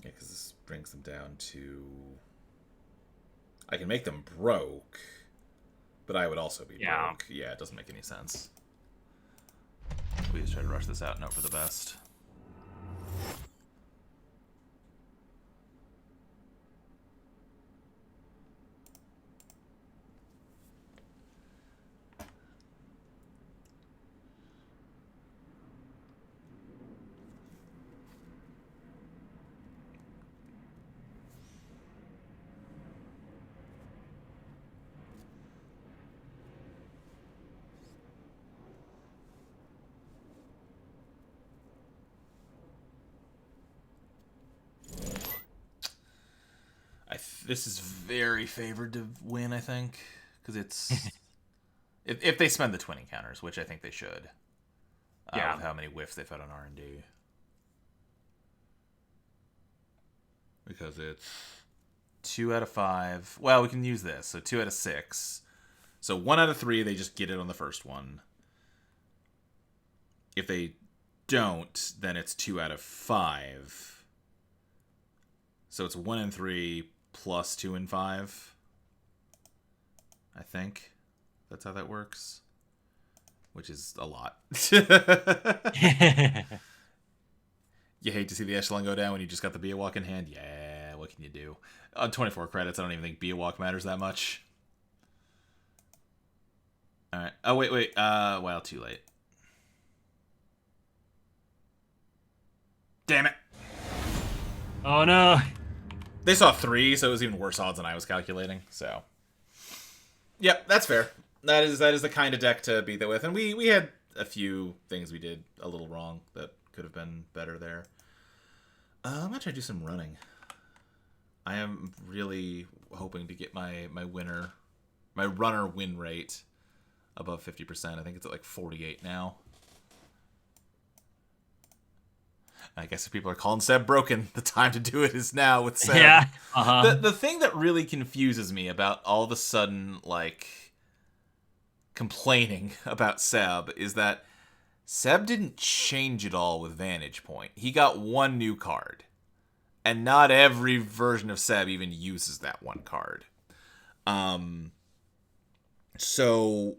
Yeah, because this brings them down to... I can make them broke, but I would also be broke. Yeah, it doesn't make any sense. We just try to rush this out and hope for the best. This is very favored to win, I think, because it's if they spend the twin encounters, which I think they should. With how many whiffs they've had on R&D, because it's 2 out of 5. Well, we can use this, so 2 out of 6. So 1 out of 3, they just get it on the first one. If they don't, then it's 2 out of 5. So it's 1 and 3. Plus 2 and 5. I think that's how that works. Which is a lot. You hate to see the echelon go down when you just got the Beowalk in hand. Yeah, what can you do? On 24 credits, I don't even think Beowalk matters that much. Alright. Oh, wait. Well, too late. Damn it. Oh, no. They saw 3, so it was even worse odds than I was calculating. So, yep, that's fair. That is the kind of deck to beat that with. And we had a few things we did a little wrong that could have been better there. I'm gonna try to do some running. I am really hoping to get my runner win rate above 50%. I think it's at like 48 now. I guess if people are calling Seb broken, the time to do it is now with Seb. Yeah. The thing that really confuses me about all of a sudden, like, complaining about Seb is that Seb didn't change it all with Vantage Point. He got 1 new card. And not every version of Seb even uses that 1 card. So...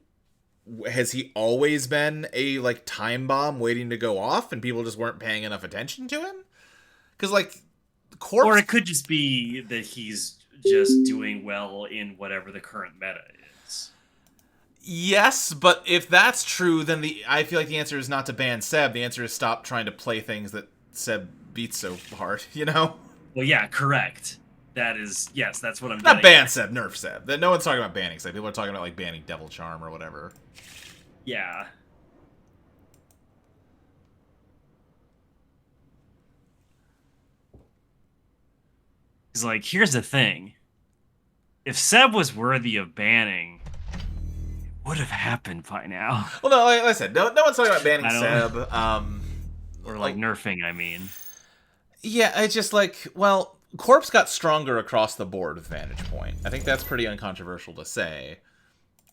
has he always been a, like, time bomb waiting to go off and people just weren't paying enough attention to him? Because, like, Corpse... Or it could just be that he's just doing well in whatever the current meta is. Yes, but if that's true, then I feel like the answer is not to ban Seb. The answer is stop trying to play things that Seb beats so hard, you know? Well, yeah, correct. That is, yes, that's what I'm Not getting ban at. Seb, nerf Seb. No one's talking about banning Seb. People are talking about, like, banning Devil Charm or whatever. Yeah. He's like, here's the thing. If Seb was worthy of banning, it would have happened by now. Well, no, like I said, no one's talking about banning I don't- Seb. Or like nerfing, I mean. Yeah, it's just like, well, Corpse got stronger across the board with Vantage Point. I think that's pretty uncontroversial to say.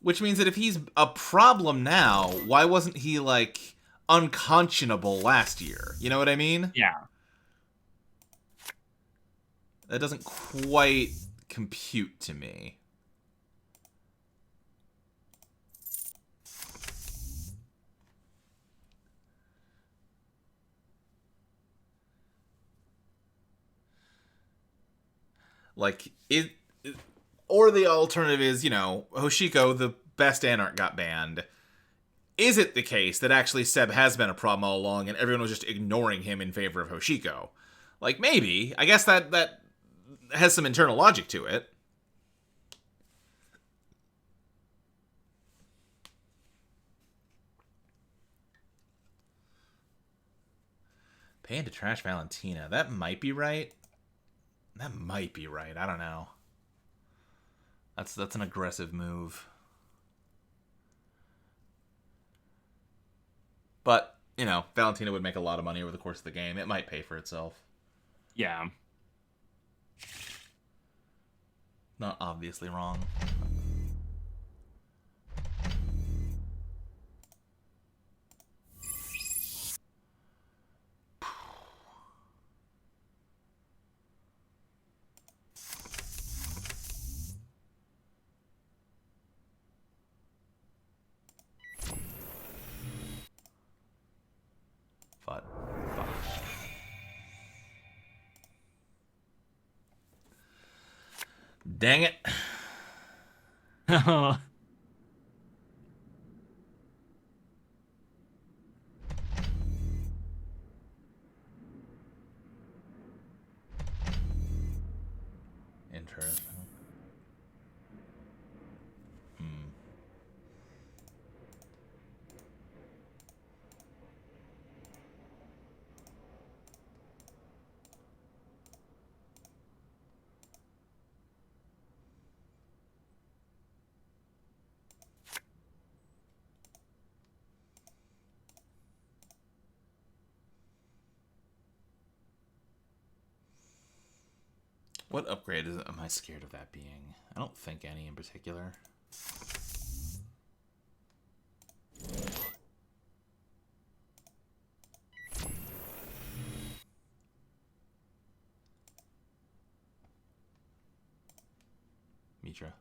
Which means that if he's a problem now, why wasn't he, like, unconscionable last year? You know what I mean? Yeah. That doesn't quite compute to me. Like, or the alternative is, you know, Hoshiko, the best Anarch, got banned. Is it the case that actually Seb has been a problem all along and everyone was just ignoring him in favor of Hoshiko? Like, maybe. I guess that has some internal logic to it. Paying to trash Valentina. That might be right. That might be right. I don't know. That's an aggressive move. But, you know, Valentina would make a lot of money over the course of the game. It might pay for itself. Yeah. Not obviously wrong. But, dang it. Interesting. What upgrade am I scared of that being? I don't think any in particular. Mitra.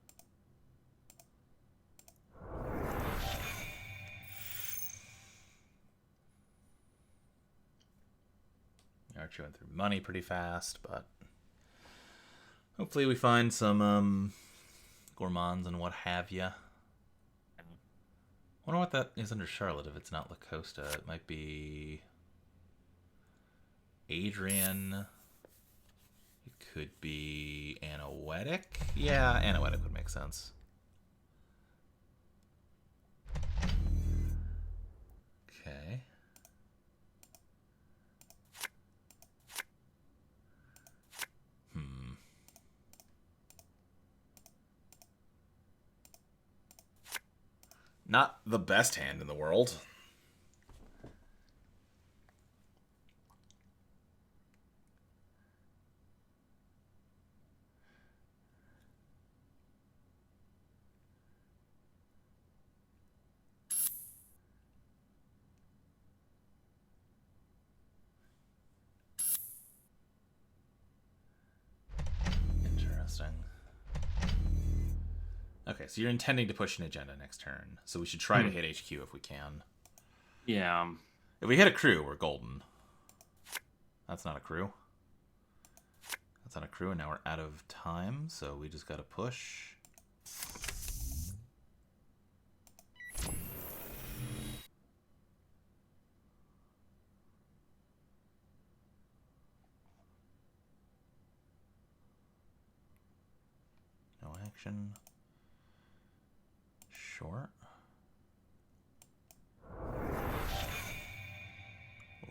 We are chewing through money pretty fast, but hopefully we find some gourmands and what have ya. I wonder what that is under Charlotte if it's not La Costa. It might be Adrian. It could be Anoetic. Yeah, Anoetic would make sense. Okay. Not the best hand in the world. Interesting. Okay, so you're intending to push an agenda next turn, so we should try to hit HQ if we can. Yeah. If we hit a crew, we're golden. That's not a crew. That's not a crew, and now we're out of time, so we just gotta push. direction. Short.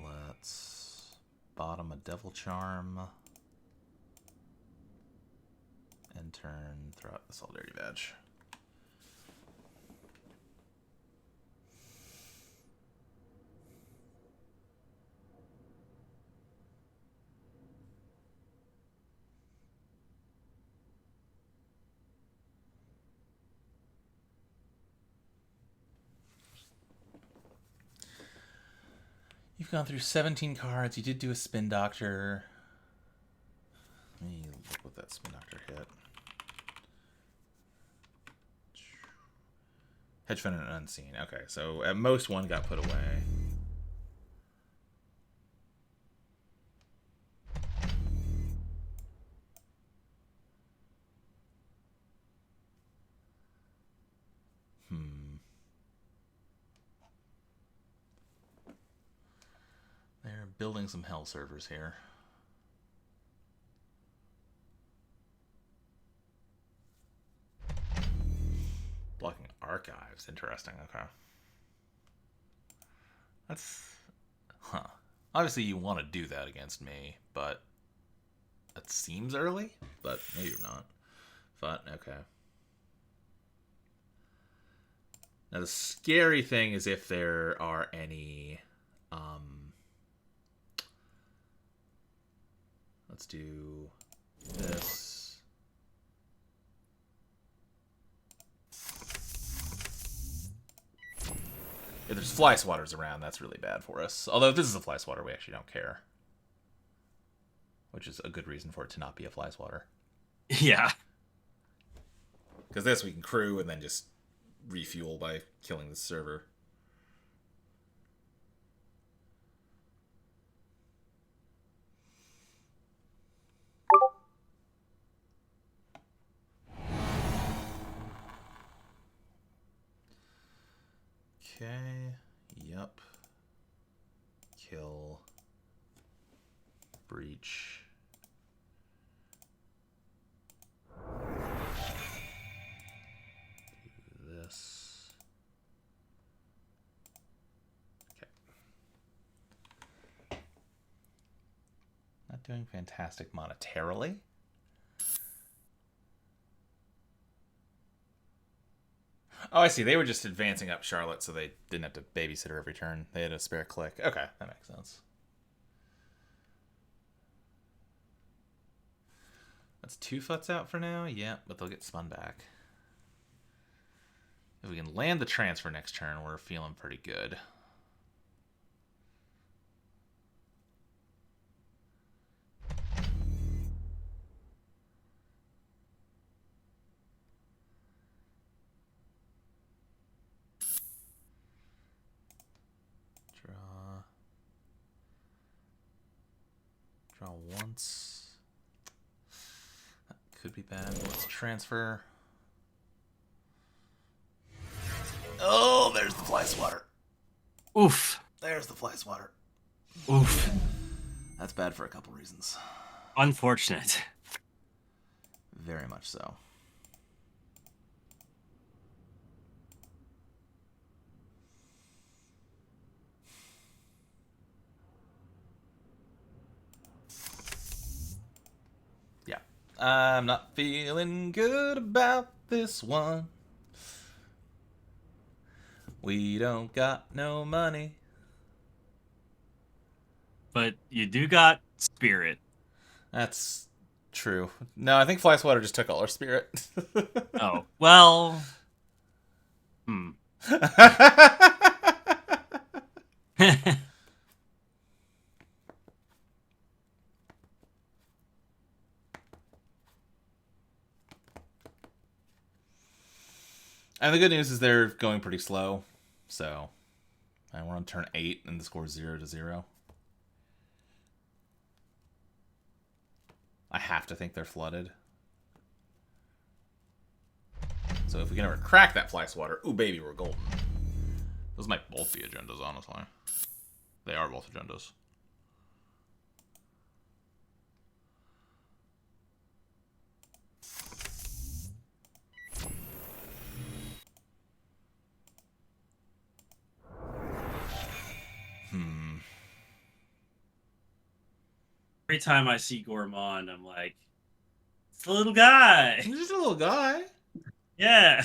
Let's bottom a Devil Charm. And turn, throw out the Solidarity Badge. You've gone through 17 cards. You did do a Spin Doctor. Let me look what that Spin Doctor hit. Hedge Fund and Unseen. Okay, so at most one got put away. They're building some hell servers here. Blocking archives. Interesting. Okay. That's... Huh. Obviously you want to do that against me, but... That seems early? But maybe not. But, okay. Now the scary thing is if there are any... Let's do this. If there's fly swatters around, that's really bad for us. Although if this is a fly swatter, we actually don't care. Which is a good reason for it to not be a fly swatter. Yeah. Because this we can crew and then just refuel by killing the server. Okay, yep. Kill. Breach. Do this. Okay. Not doing fantastic monetarily. Oh, I see. They were just advancing up Charlotte so they didn't have to babysit her every turn. They had a spare click. Okay, that makes sense. That's 2 foots out for now? Yeah, but they'll get spun back. If we can land the transfer next turn, we're feeling pretty good. Draw once. That could be bad. Let's transfer. Oh, there's the fly swatter. Oof. There's the fly swatter. Oof. That's bad for a couple reasons. Unfortunate. Very much so. Yeah. I'm not feeling good about this one. We don't got no money. But you do got spirit. That's true. No, I think fly swatter just took all our spirit. Oh, well. And the good news is they're going pretty slow. So, and we're on turn 8 and the score's 0-0. I have to think they're flooded. So if we can ever crack that fly swatter, ooh baby, we're golden. Those might both be agendas, honestly. They are both agendas. Every time I see Gourmand, I'm like, it's the little guy. He's just a little guy. Yeah.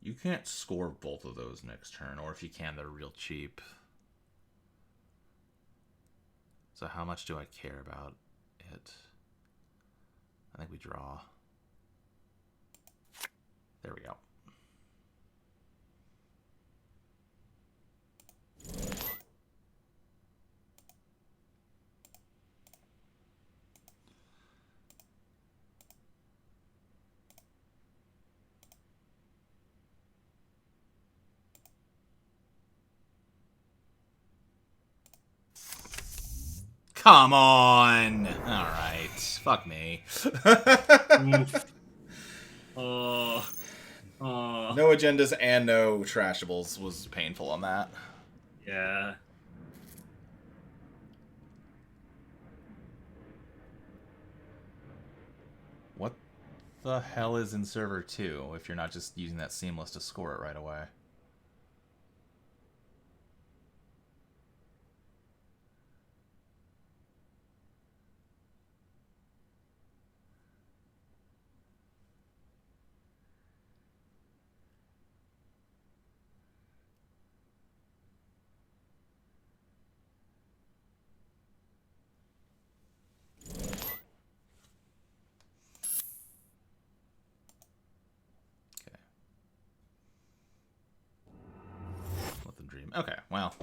You can't score both of those next turn, or if you can, they're real cheap. So how much do I care about it? I think we draw. There we go. Come on! Alright. Fuck me. Oh. Oh. No agendas and no trashables was painful on that. Yeah. What the hell is in server 2 if you're not just using that seamless to score it right away? Let them dream. Okay, well,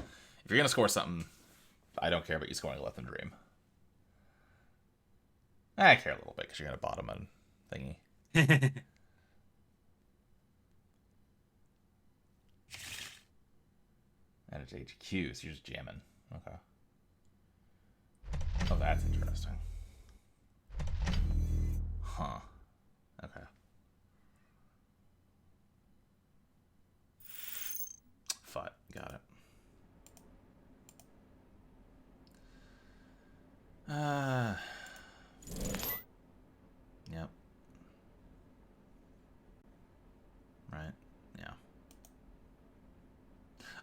if you're gonna score something, I don't care about you scoring Let Them Dream. I care a little bit because you're gonna bottom a thingy. And it's HQ, so you're just jamming. Okay. Oh, that's interesting. Huh. Okay. Fut. Got it. Yep. Right. Yeah.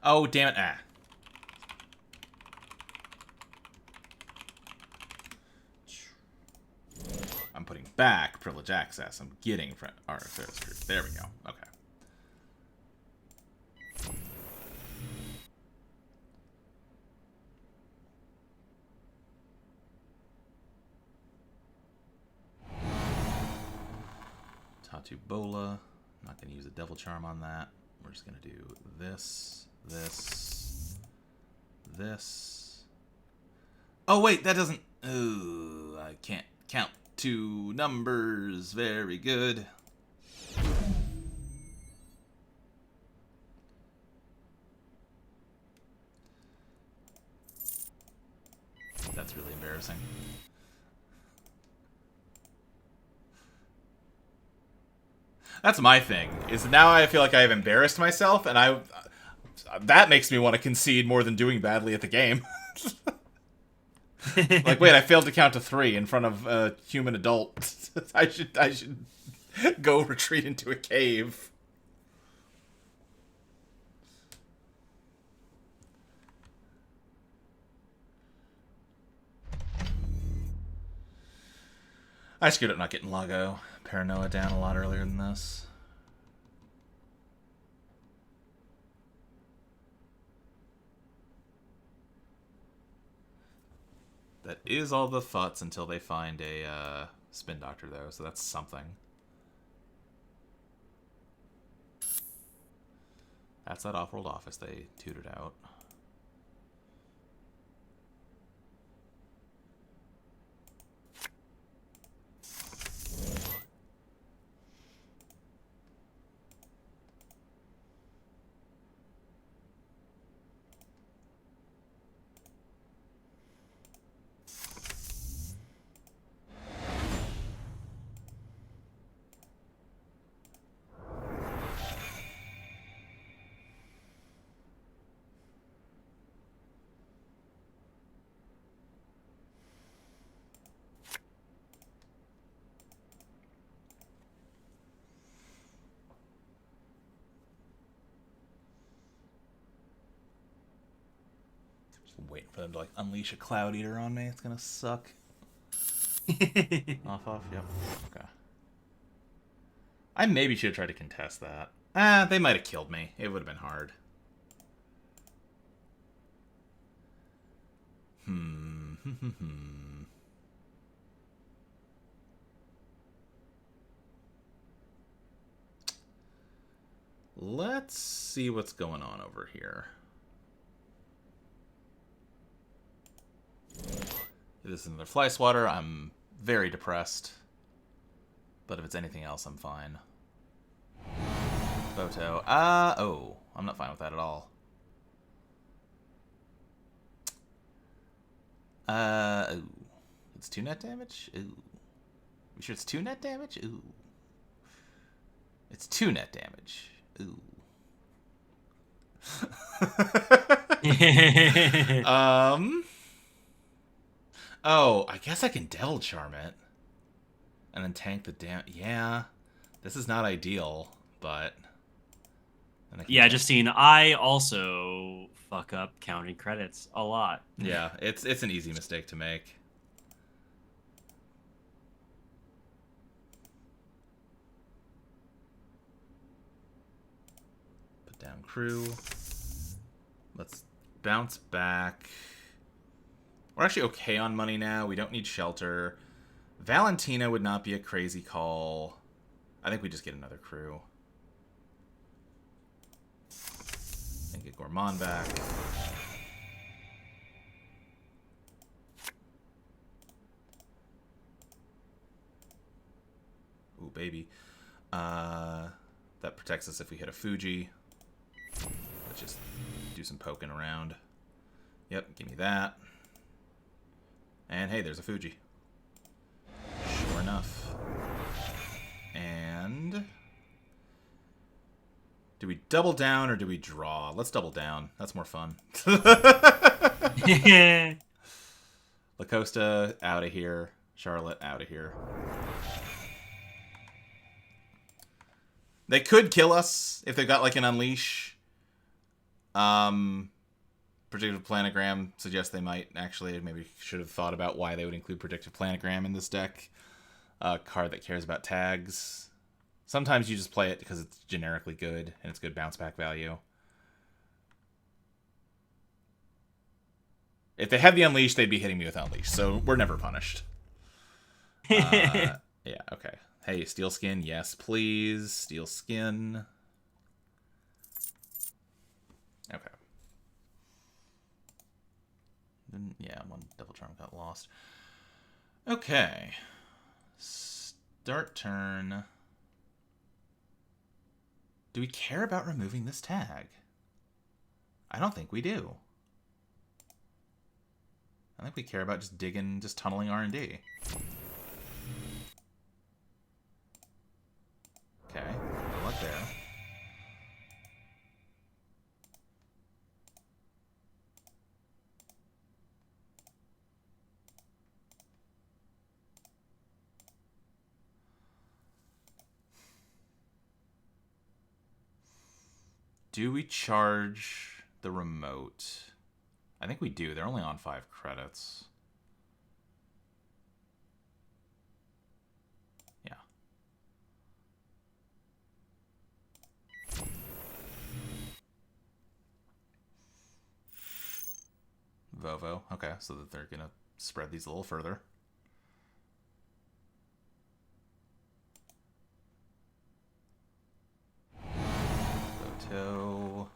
Oh, damn it. Ah. I'm putting back privilege access. I'm getting from Affairs Group. There we go. Okay. Tatu Bola. Not going to use a Devil Charm on that. We're just going to do this, this, this. Oh, wait, that doesn't... Ooh, I can't count 2 numbers. Very good. That's really embarrassing. That's my thing, is now I feel like I have embarrassed myself, and that makes me want to concede more than doing badly at the game. Like, wait, I failed to count to 3 in front of a human adult. I should go retreat into a cave. I screwed up not getting Lago Paranoia down a lot earlier than this. That is all the futs until they find a Spin Doctor, though, so that's something. That's that off-world office they tutored out. I'm waiting for them to like unleash a Cloud Eater on me. It's gonna suck. Off. Yep. Okay. I maybe should have tried to contest that. They might have killed me. It would have been hard. Let's see what's going on over here. This is another fly swatter. I'm very depressed. But if it's anything else, I'm fine. Photo. Oh. I'm not fine with that at all. Ooh. It's 2 net damage? Ooh. You sure it's 2 net damage? Ooh. It's 2 net damage. Ooh. Oh, I guess I can Devil Charm it. And then tank the Yeah. This is not ideal, but... Yeah, Justine, I also fuck up counting credits a lot. Yeah, it's an easy mistake to make. Put down crew. Let's bounce back. We're actually okay on money now. We don't need shelter. Valentina would not be a crazy call. I think we just get another crew. And get Gourmand back. Ooh, baby. That protects us if we hit a Fuji. Let's just do some poking around. Yep, give me that. And hey, there's a Fuji. Sure enough. And... do we double down or do we draw? Let's double down. That's more fun. Lacosta, out of here. Charlotte, out of here. They could kill us if they've got like an Unleash. Predictive Planogram suggests they might actually, maybe should have thought about why they would include Predictive Planogram in this deck. A card that cares about tags. Sometimes you just play it because it's generically good and it's good bounce back value. If they had the Unleash, they'd be hitting me with Unleash, so we're never punished. Yeah, okay. Hey, Steel Skin, yes, please. Steel Skin. Okay. Then, yeah, one Devil Charm got lost. Okay. Start turn. Do we care about removing this tag? I don't think we do. I think we care about just digging, just tunneling R&D. Okay, good luck there. Do we charge the remote? I think we do. They're only on 5 credits. Yeah. Vovo. Okay, so that they're going to spread these a little further. Photo.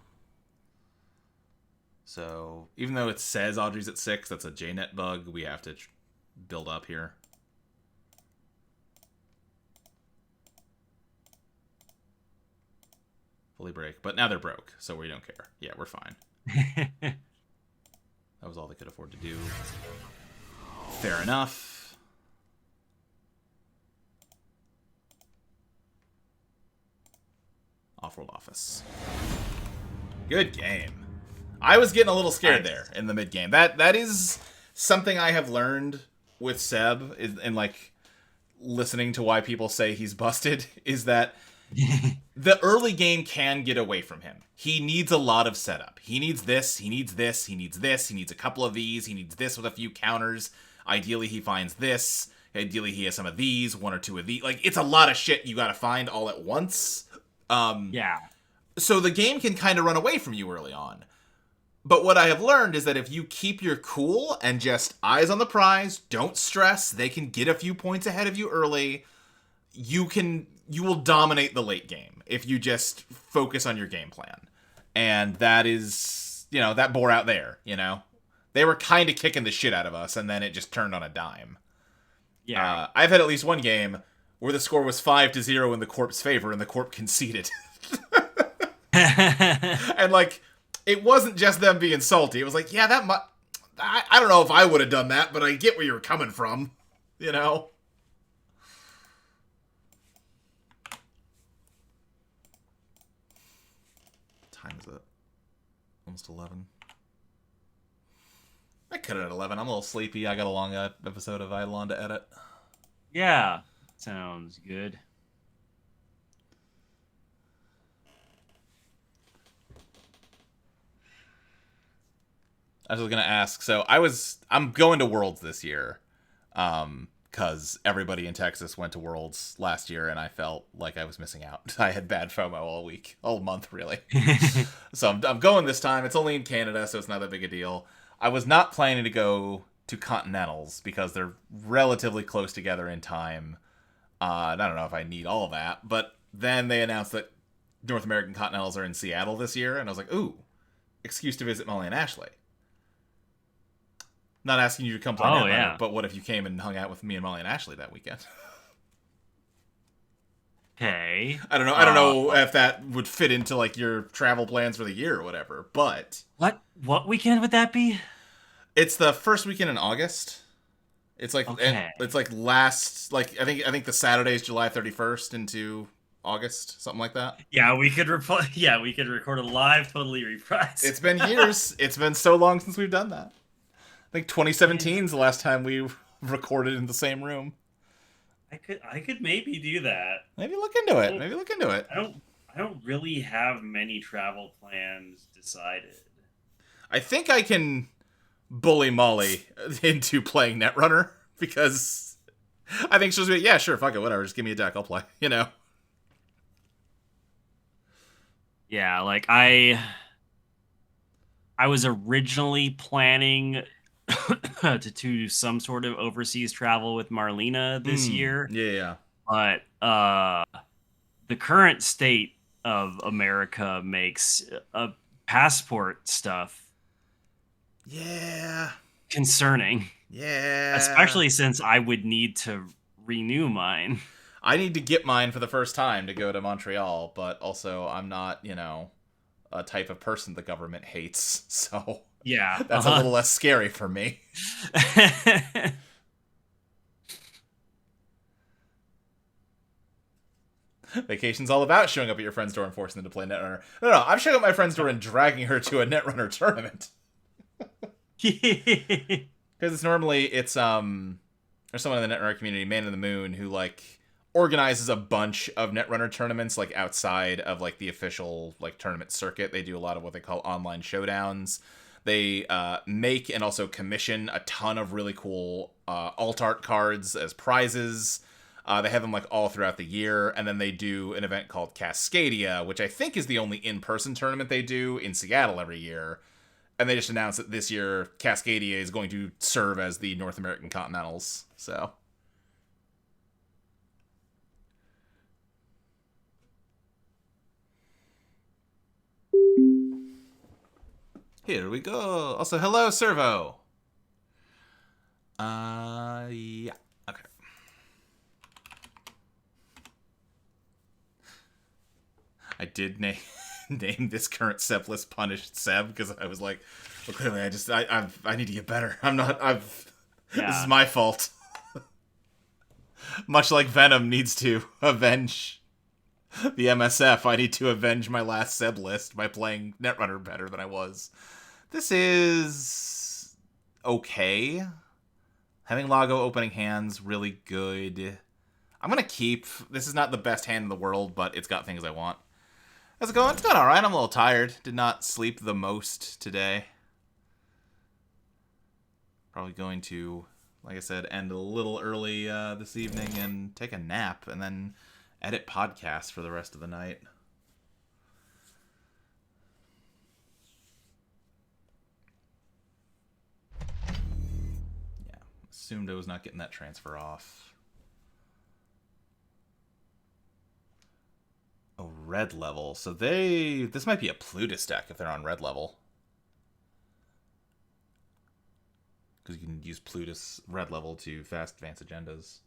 So, even though it says Audrey's at 6, that's a JNet bug. We have to build up here. Fully break. But now they're broke, so we don't care. Yeah, we're fine. That was all they could afford to do. Fair enough. Off-world office. Good game. I was getting a little scared there in the mid-game. That is something I have learned with Seb, and like listening to why people say he's busted, is that the early game can get away from him. He needs a lot of setup. He needs this, he needs this, he needs this, he needs a couple of these, he needs this with a few counters. Ideally, he finds this. Ideally, he has some of these, one or two of these. Like, it's a lot of shit you gotta find all at once. Yeah. So the game can kind of run away from you early on. But what I have learned is that if you keep your cool and just eyes on the prize, don't stress, they can get a few points ahead of you early. You will dominate the late game if you just focus on your game plan. And that is, that bore out there, They were kind of kicking the shit out of us, and then it just turned on a dime. Yeah. I've had at least one game where the score was 5-0 in the Corp's favor, and the Corp conceded. And, it wasn't just them being salty. It was like, yeah, I don't know if I would have done that, but I get where you're coming from, What time is it? Almost 11. I cut it at 11. I'm a little sleepy. I got a long episode of Eidolon to edit. Yeah. Sounds good. I was going to ask, so I'm going to Worlds this year, because everybody in Texas went to Worlds last year, and I felt like I was missing out. I had bad FOMO all month, really. So I'm going this time. It's only in Canada, so it's not that big a deal. I was not planning to go to Continentals, because they're relatively close together in time. I don't know if I need all of that, but then they announced that North American Continentals are in Seattle this year, and I was like, ooh, excuse to visit Molly and Ashley. Not asking you to come play Netrunner, yeah. but what if you came and hung out with me and Molly and Ashley that weekend? Okay. I don't know if that would fit into your travel plans for the year or whatever, but what weekend would that be? it's the first weekend in August. It's last I think the Saturday is July 31st into August, something like that. Yeah, we could record a live totally reprise. It's been years. It's been so long since we've done that. I think 2017 is the last time we recorded in the same room. I could maybe do that. Maybe look into it. I don't really have many travel plans decided. I think I can bully Molly into playing Netrunner, because I think she'll be like, yeah, sure, fuck it, whatever, just give me a deck, I'll play, Yeah, I was originally planning to do some sort of overseas travel with Marlena this year. Yeah. But the current state of America makes passport stuff concerning. Yeah. Especially since I would need to renew mine. I need to get mine for the first time to go to Montreal, but also I'm not, a type of person the government hates, so Yeah. that's a little less scary for me. Vacation's all about showing up at your friend's door and forcing them to play Netrunner. No, I'm showing up at my friend's door and dragging her to a Netrunner tournament. Because normally it's there's someone in the Netrunner community, Man in the Moon, who organizes a bunch of Netrunner tournaments outside of the official tournament circuit. They do a lot of what they call online showdowns. They make and also commission a ton of really cool alt art cards as prizes. They have them all throughout the year, and then they do an event called Cascadia, which I think is the only in-person tournament they do in Seattle every year. And they just announced that this year Cascadia is going to serve as the North American Continentals. So here we go. Also, hello, Servo. Yeah. Okay. I did name this current Seb list Punished Seb, because I was like, well, clearly I need to get better. This is my fault. Much like Venom needs to avenge the MSF, I need to avenge my last Seb list by playing Netrunner better than I was. This is okay. Having Lago opening hands, really good. I'm gonna keep. This is not the best hand in the world, but it's got things I want. How's it going? It's going all right. I'm a little tired. Did not sleep the most today. Probably going to, like I said, end a little early this evening and take a nap and then edit podcasts for the rest of the night. Yeah, assumed I was not getting that transfer off. Oh, red level. So this might be a Plutus deck if they're on red level. Because you can use Plutus red level to fast advance agendas.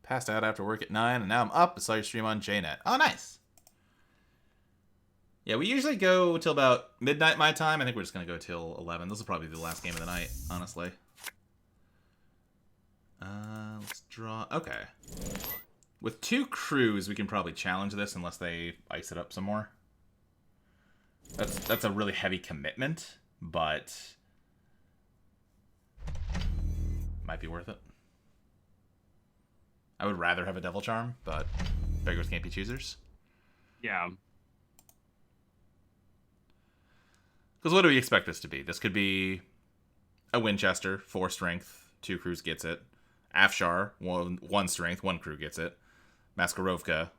Passed out after work at 9, and now I'm up. I saw your stream on JNet. Oh, nice. Yeah, we usually go till about midnight my time. I think we're just going to go till 11. This will probably be the last game of the night, honestly. Let's draw. Okay. With 2 crews, we can probably challenge this unless they ice it up some more. That's a really heavy commitment, but might be worth it. I would rather have a Devil Charm, but beggars can't be choosers. Yeah. Because what do we expect this to be? This could be a Winchester, 4 strength, 2 crews gets it. Afshar, 1 strength, 1 crew gets it. Maskarovka,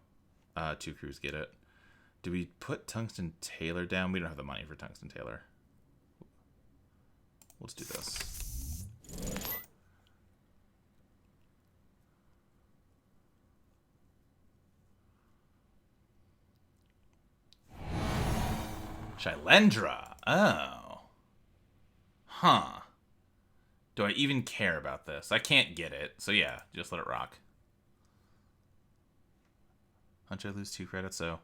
2 crews get it. Do we put Tungsten Tailor down? We don't have the money for Tungsten Tailor. Let's do this. Shylendra. Oh. Huh. Do I even care about this? I can't get it. So yeah, just let it rock. Hunch, I lose 2 credits, so...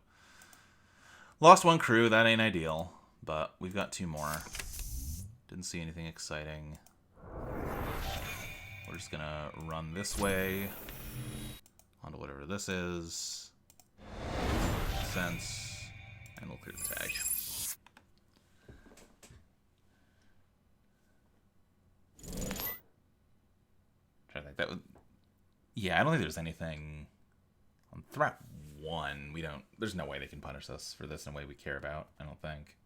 Lost 1 crew, that ain't ideal. But we've got 2 more. Didn't see anything exciting. We're just gonna run this way. Onto whatever this is. Sense. And we'll clear the tag. I think that would. Yeah, I don't think there's anything on threat 1. We don't. There's no way they can punish us for this in a way we care about. I don't think.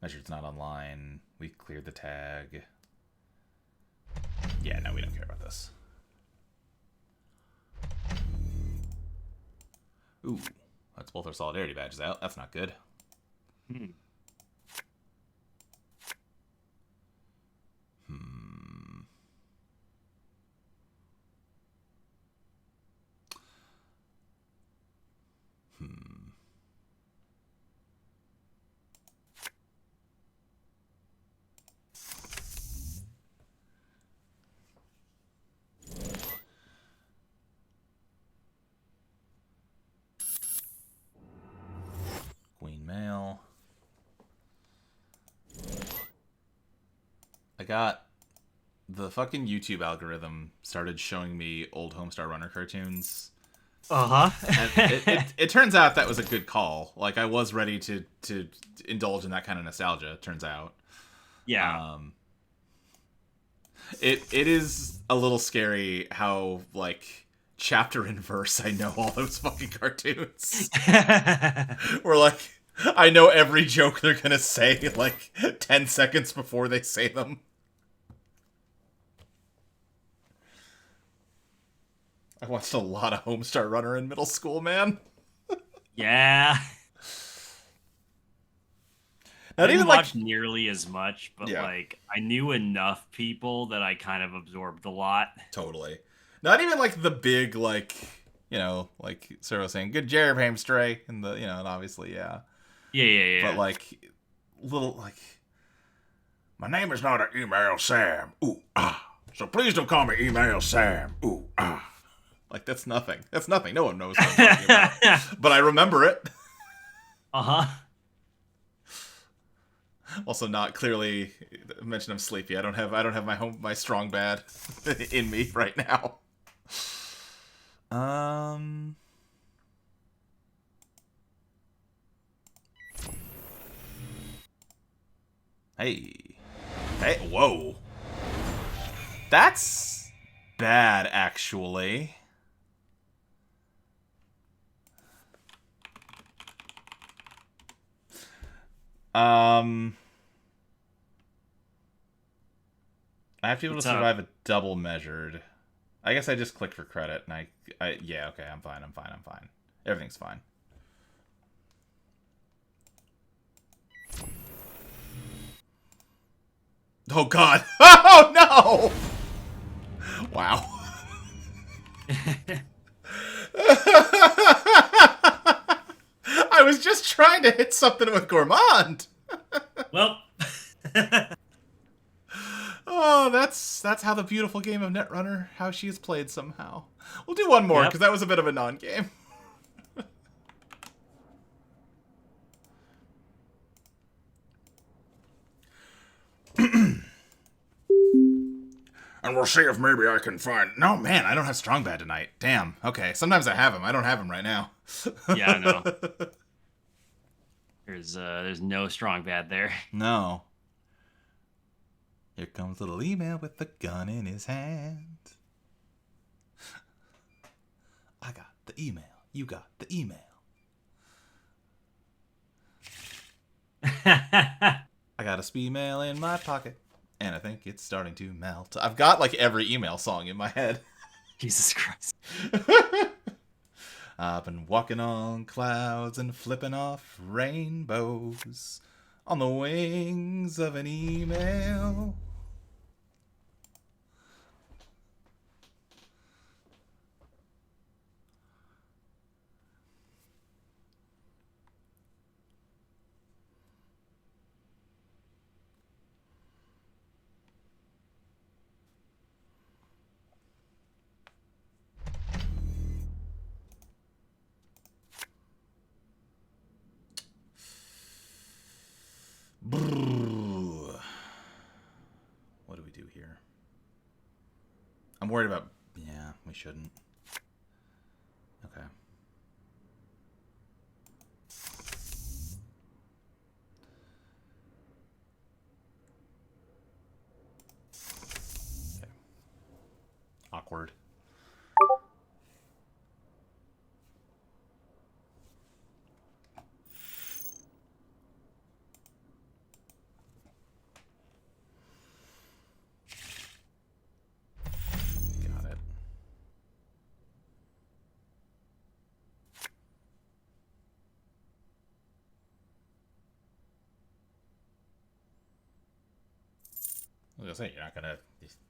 Measured's not online. We cleared the tag. Yeah, no, we don't care about this. Ooh, that's both our solidarity badges out. That's not good. Queen Mail. I got the fucking YouTube algorithm started showing me old Homestar Runner cartoons. Uh-huh. It turns out that was a good call. Like, I was ready to indulge in that kind of nostalgia, turns out. Yeah. It is a little scary how, like, chapter and verse I know all those fucking cartoons. We're like, I know every joke they're gonna say, like, 10 seconds before they say them. I watched a lot of Homestar Runner in middle school, man. Yeah. Not I didn't even like watch nearly as much, but Yeah. like I knew enough people that I kind of absorbed a lot. totally. Not even like the big, like, you know, like Sarah was saying, good job, Hamstray, and the, you know, and obviously, yeah. Yeah. But like little like, my name is not an email Sam. Ooh so please don't call me email Sam. Ooh Like, that's nothing. That's nothing. No one knows what I'm talking about. But I remember it. Uh-huh. Also, not clearly mention I'm sleepy. I don't have my strong bad in me right now. Um. Hey. Hey, whoa. That's bad, actually. I have to be able What's to up? survive a double measured. I guess I just click for credit, and yeah, okay, I'm fine. Everything's fine. Oh, God. Oh, no! Wow. I was just trying to hit something with Gourmand. Well, Oh, that's how the beautiful game of Netrunner, how she is played somehow. We'll do one more, Yep. because that was a bit of a non-game. And we'll see if maybe I can find... No, man, I don't have Strong Bad tonight. Damn. Okay, sometimes I have him. I don't have him right now. Yeah, I know. There's no strong bad there. No. Here comes little email with the gun in his hand. I got the email. You got the email. I got a speed mail in my pocket, and I think it's starting to melt. I've got like every email song in my head. Jesus Christ. I've been walking on clouds and flipping off rainbows on the wings of an email. Brrr. What do we do here? I'm worried about... Yeah, we shouldn't. Okay. Okay. Awkward. Got it. I was gonna say, you're not gonna...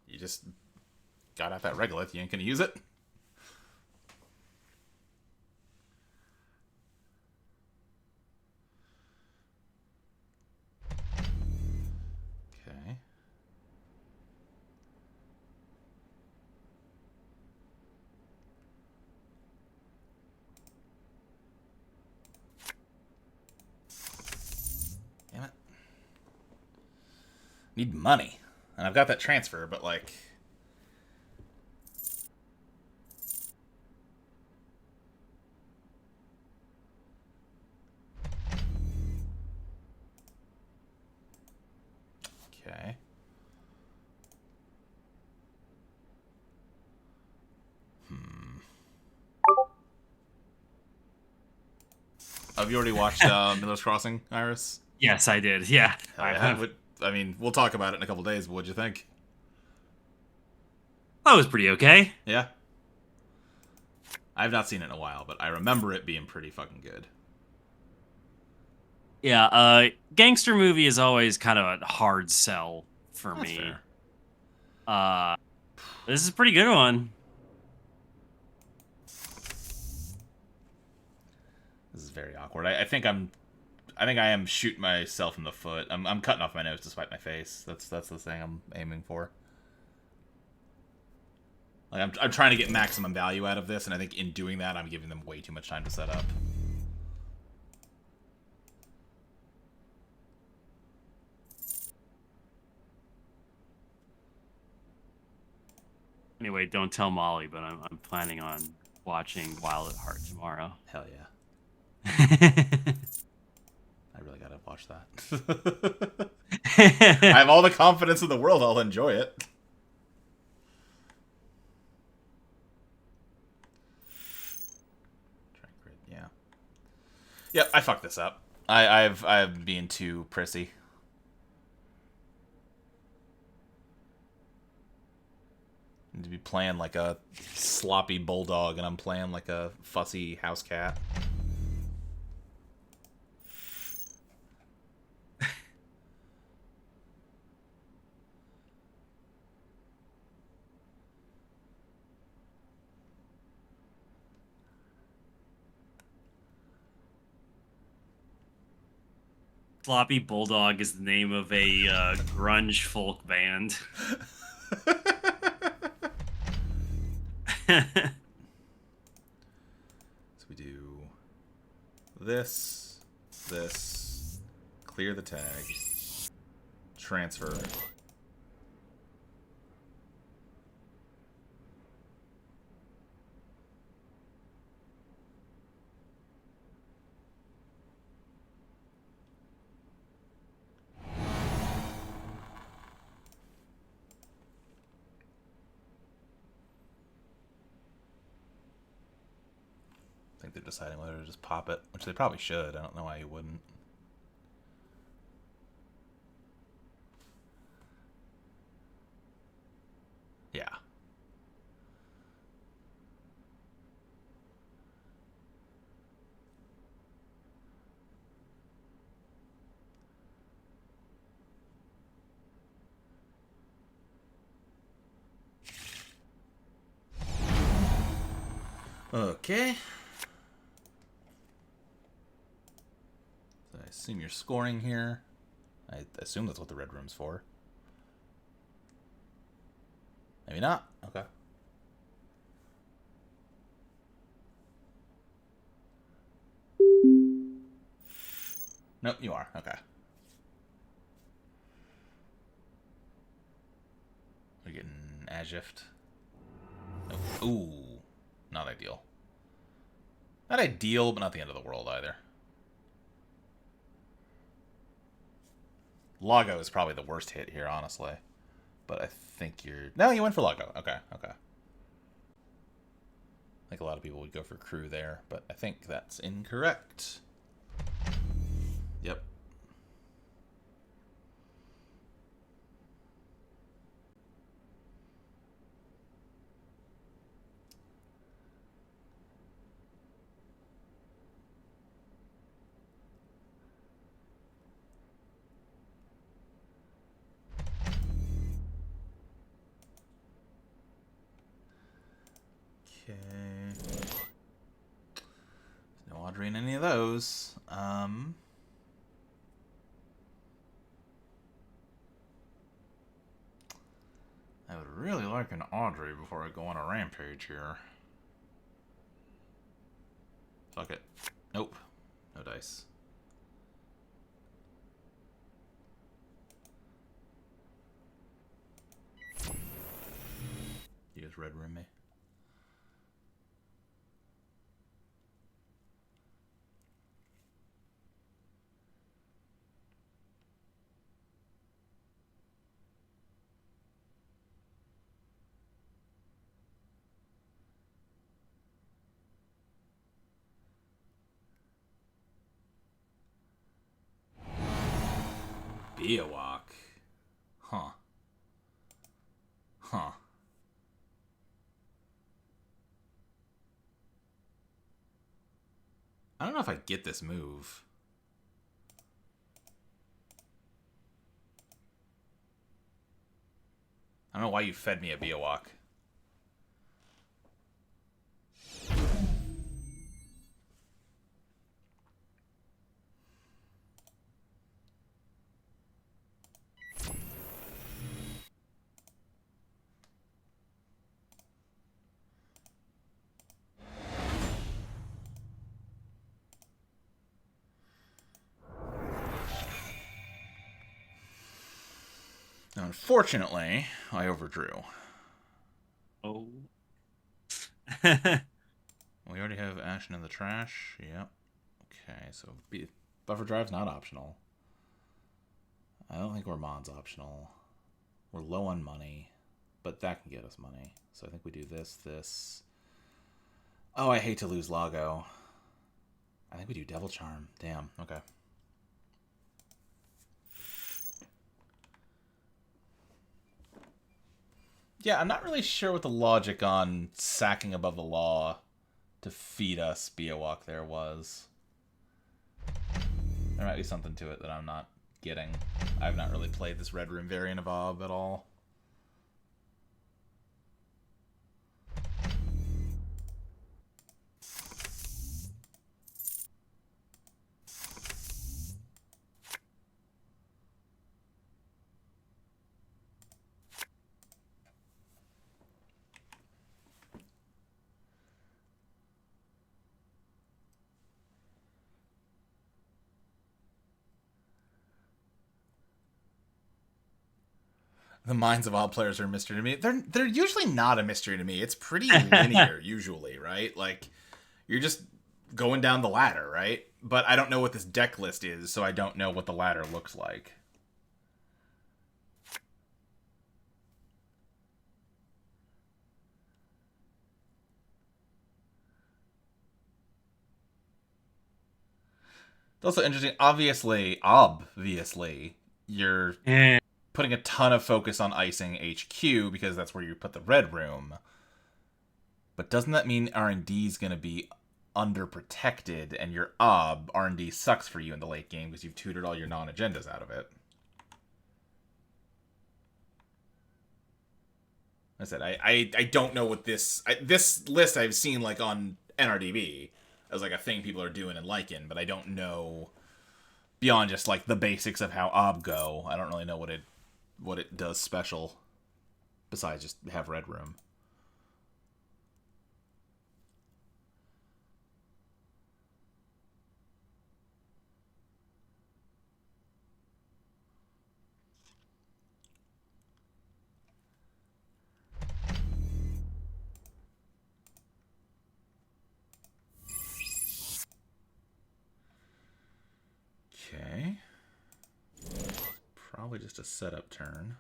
You just got out that regolith. You ain't gonna use it? Okay. Damn it. Need money. And I've got that transfer, but like... Okay. Have you already watched Miller's Crossing, Iris? Yes, I did. Yeah. I mean, we'll talk about it in a couple days, but what'd you think? That was pretty okay. Yeah? I've not seen it in a while, but I remember it being pretty fucking good. Yeah, gangster movie is always kind of a hard sell for That's me. fair. This is a pretty good one. This is very awkward. I think I am shooting myself in the foot. I'm cutting off my nose to spite my face. That's the thing I'm aiming for. Like I'm trying to get maximum value out of this, and I think in doing that, I'm giving them way too much time to set up. Anyway, don't tell Molly, but I'm planning on watching Wild at Heart tomorrow. Hell yeah. I really gotta watch that. I have all the confidence in the world I'll enjoy it. Yeah. Yep, I fucked this up. I'm being too prissy. I need to be playing like a sloppy bulldog, and I'm playing like a fussy house cat. Floppy Bulldog is the name of a grunge folk band. So we do this, clear the tag, transfer. I think they're deciding whether to just pop it, which they probably should. I don't know why you wouldn't. Yeah. Okay. So I assume you're scoring here. I assume that's what the red room's for. Maybe not. Okay. Nope, you are. Okay. We're getting Agift. Nope. Ooh. Not ideal. Not ideal, but not the end of the world either. Lago is probably the worst hit here, honestly. But I think you're... No, you went for Lago. Okay, okay. I think a lot of people would go for Crew there, but I think that's incorrect. Yep. Okay. No Audrey in any of those. I would really like an Audrey before I go on a rampage here. Fuck it. Nope. No dice. You guys red room me? Be a walk. Huh. Huh. I don't know if I get this move. I don't know why you fed me a Biowak. Now, unfortunately, I overdrew. Oh. We already have Ashen in the trash. Yep. Okay, so buffer drive's not optional. I don't think Ormond's optional. We're low on money, but that can get us money. So I think we do this. Oh, I hate to lose Lago. I think we do Devil Charm. Damn, okay. Yeah, I'm not really sure what the logic on sacking above the law to feed us Biowak there was. There might be something to it that I'm not getting. I've not really played this Red Room variant of Ob at all. The minds of all players are a mystery to me. They're usually not a mystery to me. It's pretty linear usually, right? Like you're just going down the ladder, right? But I don't know what this deck list is, so I don't know what the ladder looks like. It's also interesting. Obviously, you're putting a ton of focus on icing HQ because that's where you put the Red Room. But doesn't that mean R&D is going to be underprotected, and your R&D sucks for you in the late game because you've tutored all your non-agendas out of it? I said, I don't know what this list I've seen like on NRDB as like a thing people are doing and liking, but I don't know beyond just like the basics of how Ob go. I don't really know what it does special besides just have Red Room. Okay. Probably just a setup turn.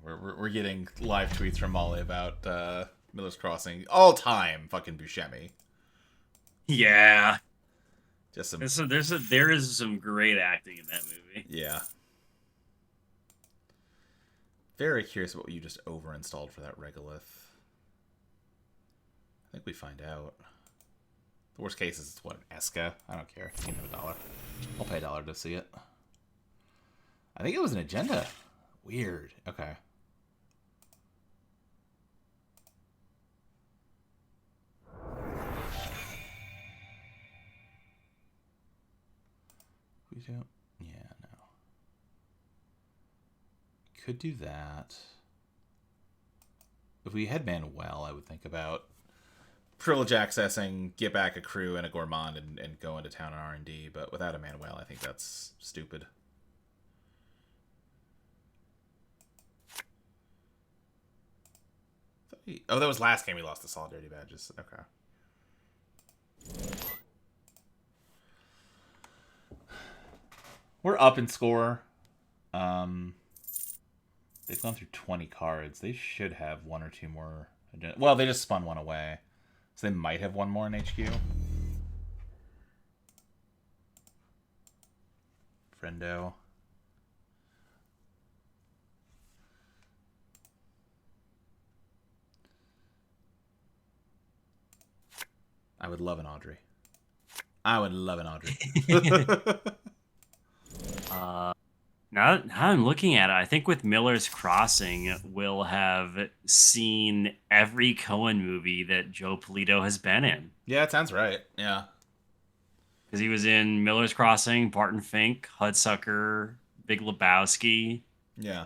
We're getting live tweets from Molly about Miller's Crossing. All time fucking Buscemi. Yeah. Just some. There is some great acting in that movie. Yeah. Very curious what you just over-installed for that Regolith. I think we find out. The worst case is, what, an Eska? I don't care. Give me $1. I'll pay $1 to see it. I think it was an agenda. Weird. Okay. We don't... Yeah, no. Could do that. If we had Manuel, I would think about privilege accessing, get back a crew and a Gourmand and go into town on R&D, but without a Manuel, I think that's stupid. Oh, that was last game we lost the Solidarity Badges. Okay. We're up in score. They've gone through 20 cards. They should have one or two more. Well, they just spun one away. So they might have one more in HQ. Friendo. I would love an Audrey. I would love an Audrey. Now I'm looking at it, I think with Miller's Crossing, we'll have seen every Coen movie that Joe Polito has been in. Yeah, it sounds right. Yeah. Because he was in Miller's Crossing, Barton Fink, Hudsucker, Big Lebowski. Yeah.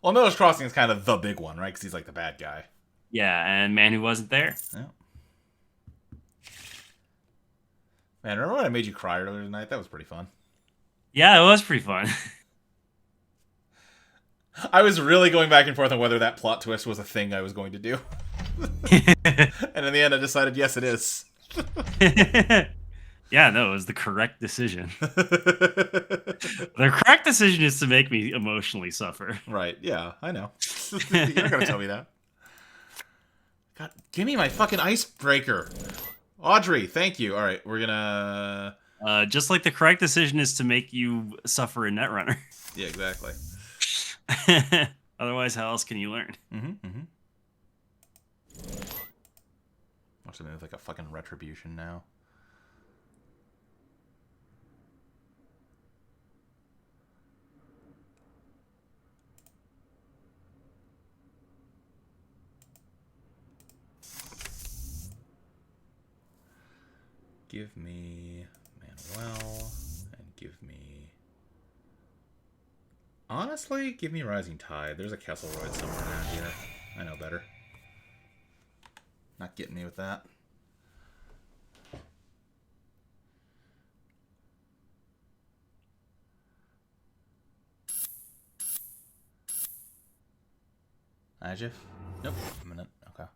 Well, Miller's Crossing is kind of the big one, right? Because he's like the bad guy. Yeah, and Man Who Wasn't There. Yeah. Man, remember when I made you cry earlier tonight? That was pretty fun. Yeah, it was pretty fun. I was really going back and forth on whether that plot twist was a thing I was going to do. And in the end, I decided, yes, it is. Yeah, no, it was the correct decision. The correct decision is to make me emotionally suffer. Right, yeah, I know. You're not going to tell me that. God, give me my fucking icebreaker. Audrey, thank you. All right, we're gonna... Just like the correct decision is to make you suffer in Netrunner. Yeah, exactly. Otherwise, how else can you learn? Watch something with like a fucking retribution now. Give me Manuel, and give me... Honestly, give me Rising Tide. There's a Kesselroyd somewhere around here. I know better. Not getting me with that. Ajif? Nope. A minute. Okay.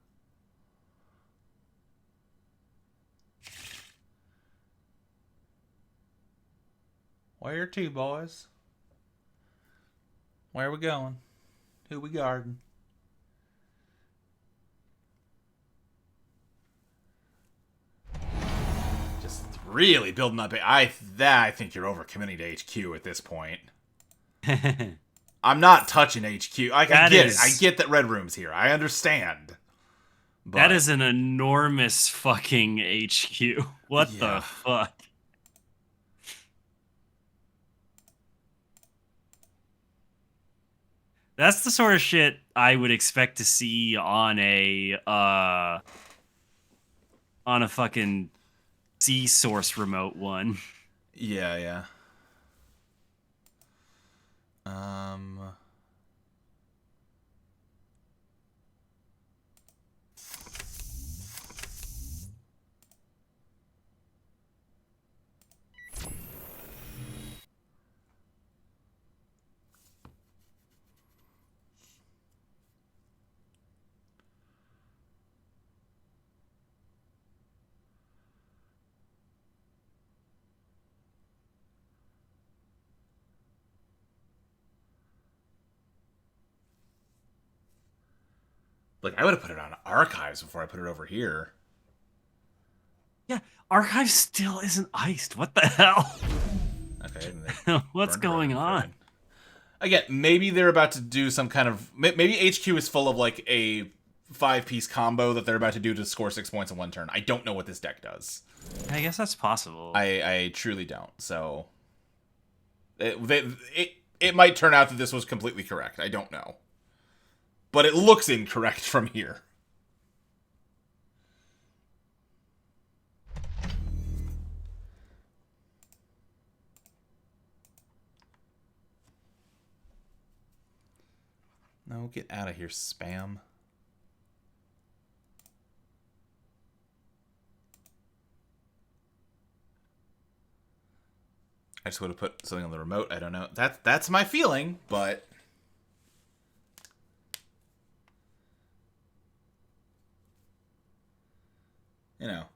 Where to, boys? Where we going? Who we guarding? Just really building up. I think you're overcommitting to HQ at this point. I'm not touching HQ. I get it. I get that Red Room's here. I understand. But that is an enormous fucking HQ. What the fuck? That's the sort of shit I would expect to see on a fucking C source remote one. Yeah. Like, I would have put it on archives before I put it over here. Yeah, archive still isn't iced. What the hell? Okay. What's going on? Again, maybe they're about to do some kind of... Maybe HQ is full of, like, a 5-piece combo that they're about to do to score 6 points in one turn. I don't know what this deck does. I guess that's possible. I truly don't. So... It might turn out that this was completely correct. I don't know. But it looks incorrect from here. No, get out of here, spam. I just would have put something on the remote. I don't know. That's my feeling, but... You know,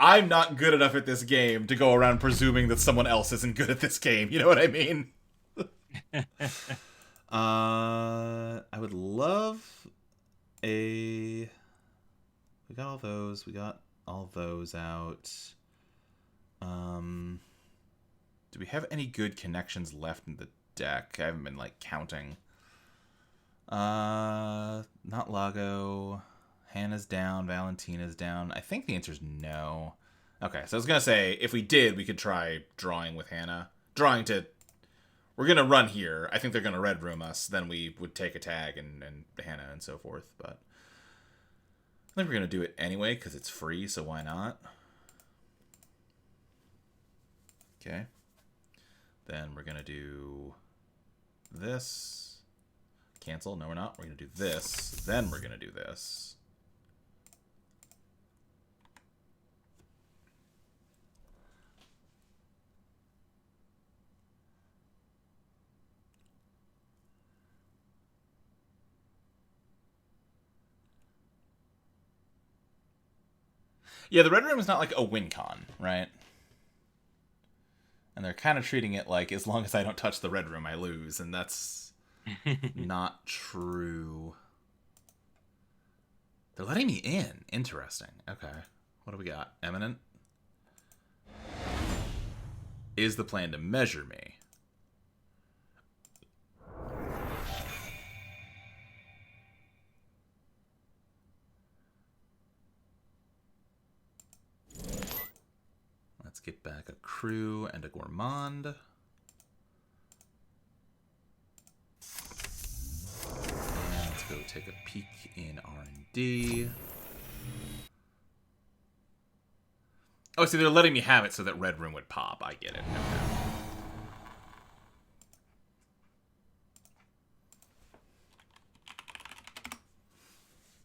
I'm not good enough at this game to go around presuming that someone else isn't good at this game. You know what I mean? I would love a... We got all those. We got all those out. Do we have any good connections left in the deck? I haven't been, like, counting. Not Lago... Hannah's down, Valentina's down. I think the answer is no. Okay, so I was going to say, if we did, we could try drawing with Hannah. Drawing to... We're going to run here. I think they're going to red room us. Then we would take a tag and Hannah and so forth. But I think we're going to do it anyway because it's free, so why not? Okay. Then we're going to do this. Cancel. No, we're not. We're going to do this. Then we're going to do this. Yeah, the Red Room is not like a win con, right? And they're kind of treating it like as long as I don't touch the Red Room, I lose, and that's not true. They're letting me in. Interesting. Okay. What do we got? Eminent. Is the plan to measure me? Let's get back a crew and a gourmand. And let's go take a peek in R&D. Oh, see, they're letting me have it so that Red Room would pop. I get it. Okay.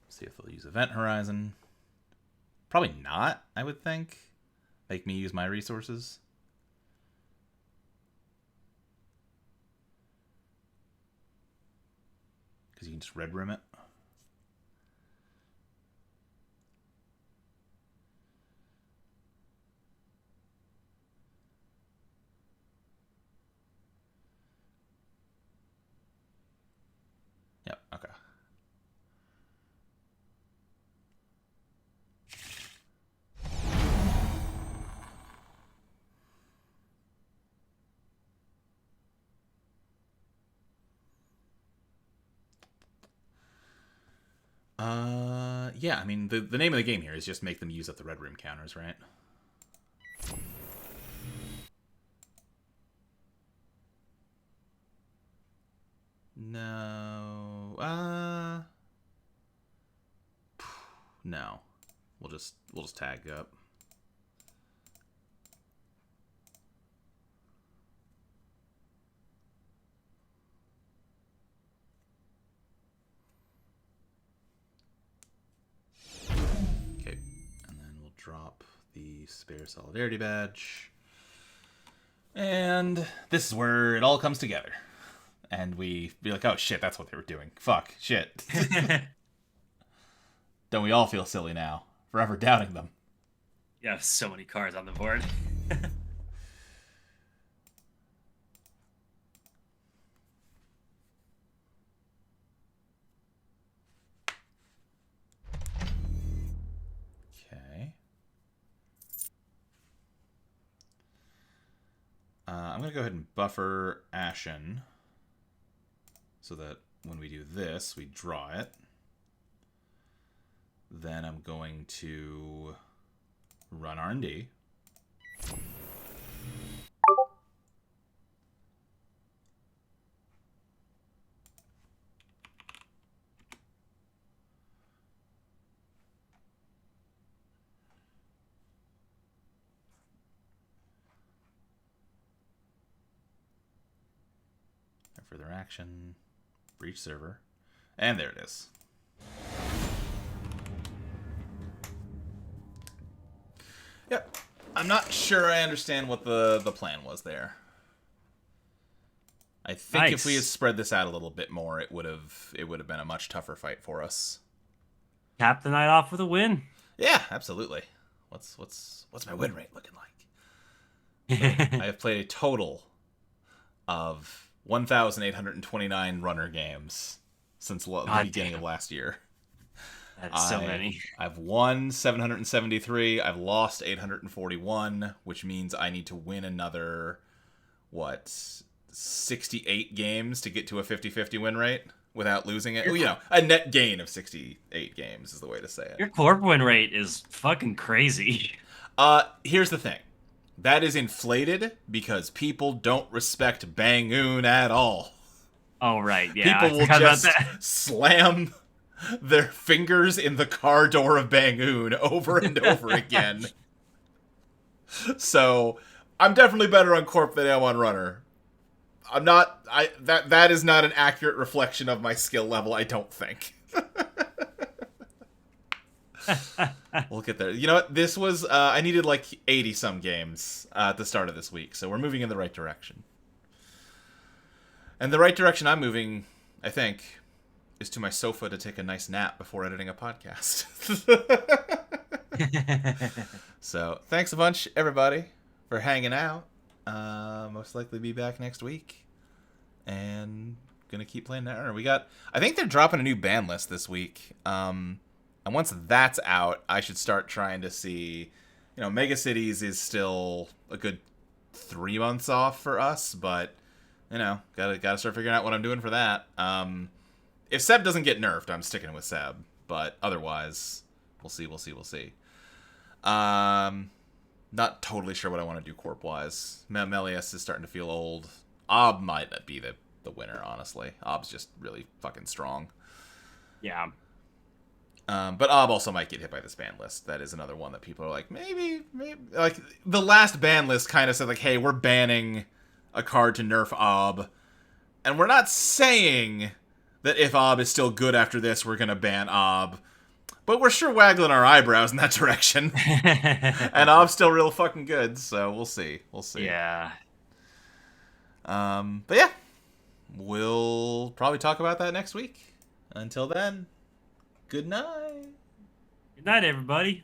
See if they'll use Event Horizon. Probably not, I would think. Make me use my resources. Because you can just Red Room it. Yep, okay. Yeah, I mean, the name of the game here is just make them use up the Red Room counters, right? No. No. We'll just tag up. Okay, and then we'll drop the spare solidarity badge. And this is where it all comes together. And we be like, oh shit, that's what they were doing. Fuck, shit. Don't we all feel silly now? Forever doubting them. You have so many cards on the board. Okay. I'm going to go ahead and buffer Ashen so that when we do this, we draw it. Then I'm going to run R&D. Further action, breach server, and there it is. Yep. I'm not sure I understand what the plan was there. I think if we had spread this out a little bit more, it would have been a much tougher fight for us. Cap the night off with a win. Yeah, absolutely. What's my win rate looking like? So, I have played a total of 1,829 runner games since the beginning of last year. That's so many. I've won 773. I've lost 841, which means I need to win another, 68 games to get to a 50-50 win rate without losing it. Well, a net gain of 68 games is the way to say it. Your corp win rate is fucking crazy. Here's the thing. That is inflated because people don't respect Bangoon at all. Oh, right. Yeah, people will just slam their fingers in the car door of Bangoon over and over again. So, I'm definitely better on Corp than I am on Runner. I'm not... That is not an accurate reflection of my skill level, I don't think. We'll get there. You know what? This was... I needed like 80-some games at the start of this week, so we're moving in the right direction. And the right direction I'm moving, I think, is to my sofa to take a nice nap before editing a podcast. So thanks a bunch, everybody, for hanging out. Most likely be back next week, and gonna keep playing Netrunner. I think they're dropping a new ban list this week. And once that's out, I should start trying to see. Mega Cities is still a good 3 months off for us, but gotta start figuring out what I'm doing for that. If Seb doesn't get nerfed, I'm sticking with Seb, but otherwise, we'll see. Not totally sure what I want to do corp-wise. Melius is starting to feel old. Ob might be the winner, honestly. Ob's just really fucking strong. Yeah. But Ob also might get hit by this ban list. That is another one that people are like, maybe. Like, the last ban list kind of said, like, hey, we're banning a card to nerf Ob. And we're not saying that if Ob is still good after this, we're going to ban Ob. But we're sure waggling our eyebrows in that direction. And Ob's still real fucking good, so we'll see. Yeah. But yeah, we'll probably talk about that next week. Until then, good night. Good night, everybody.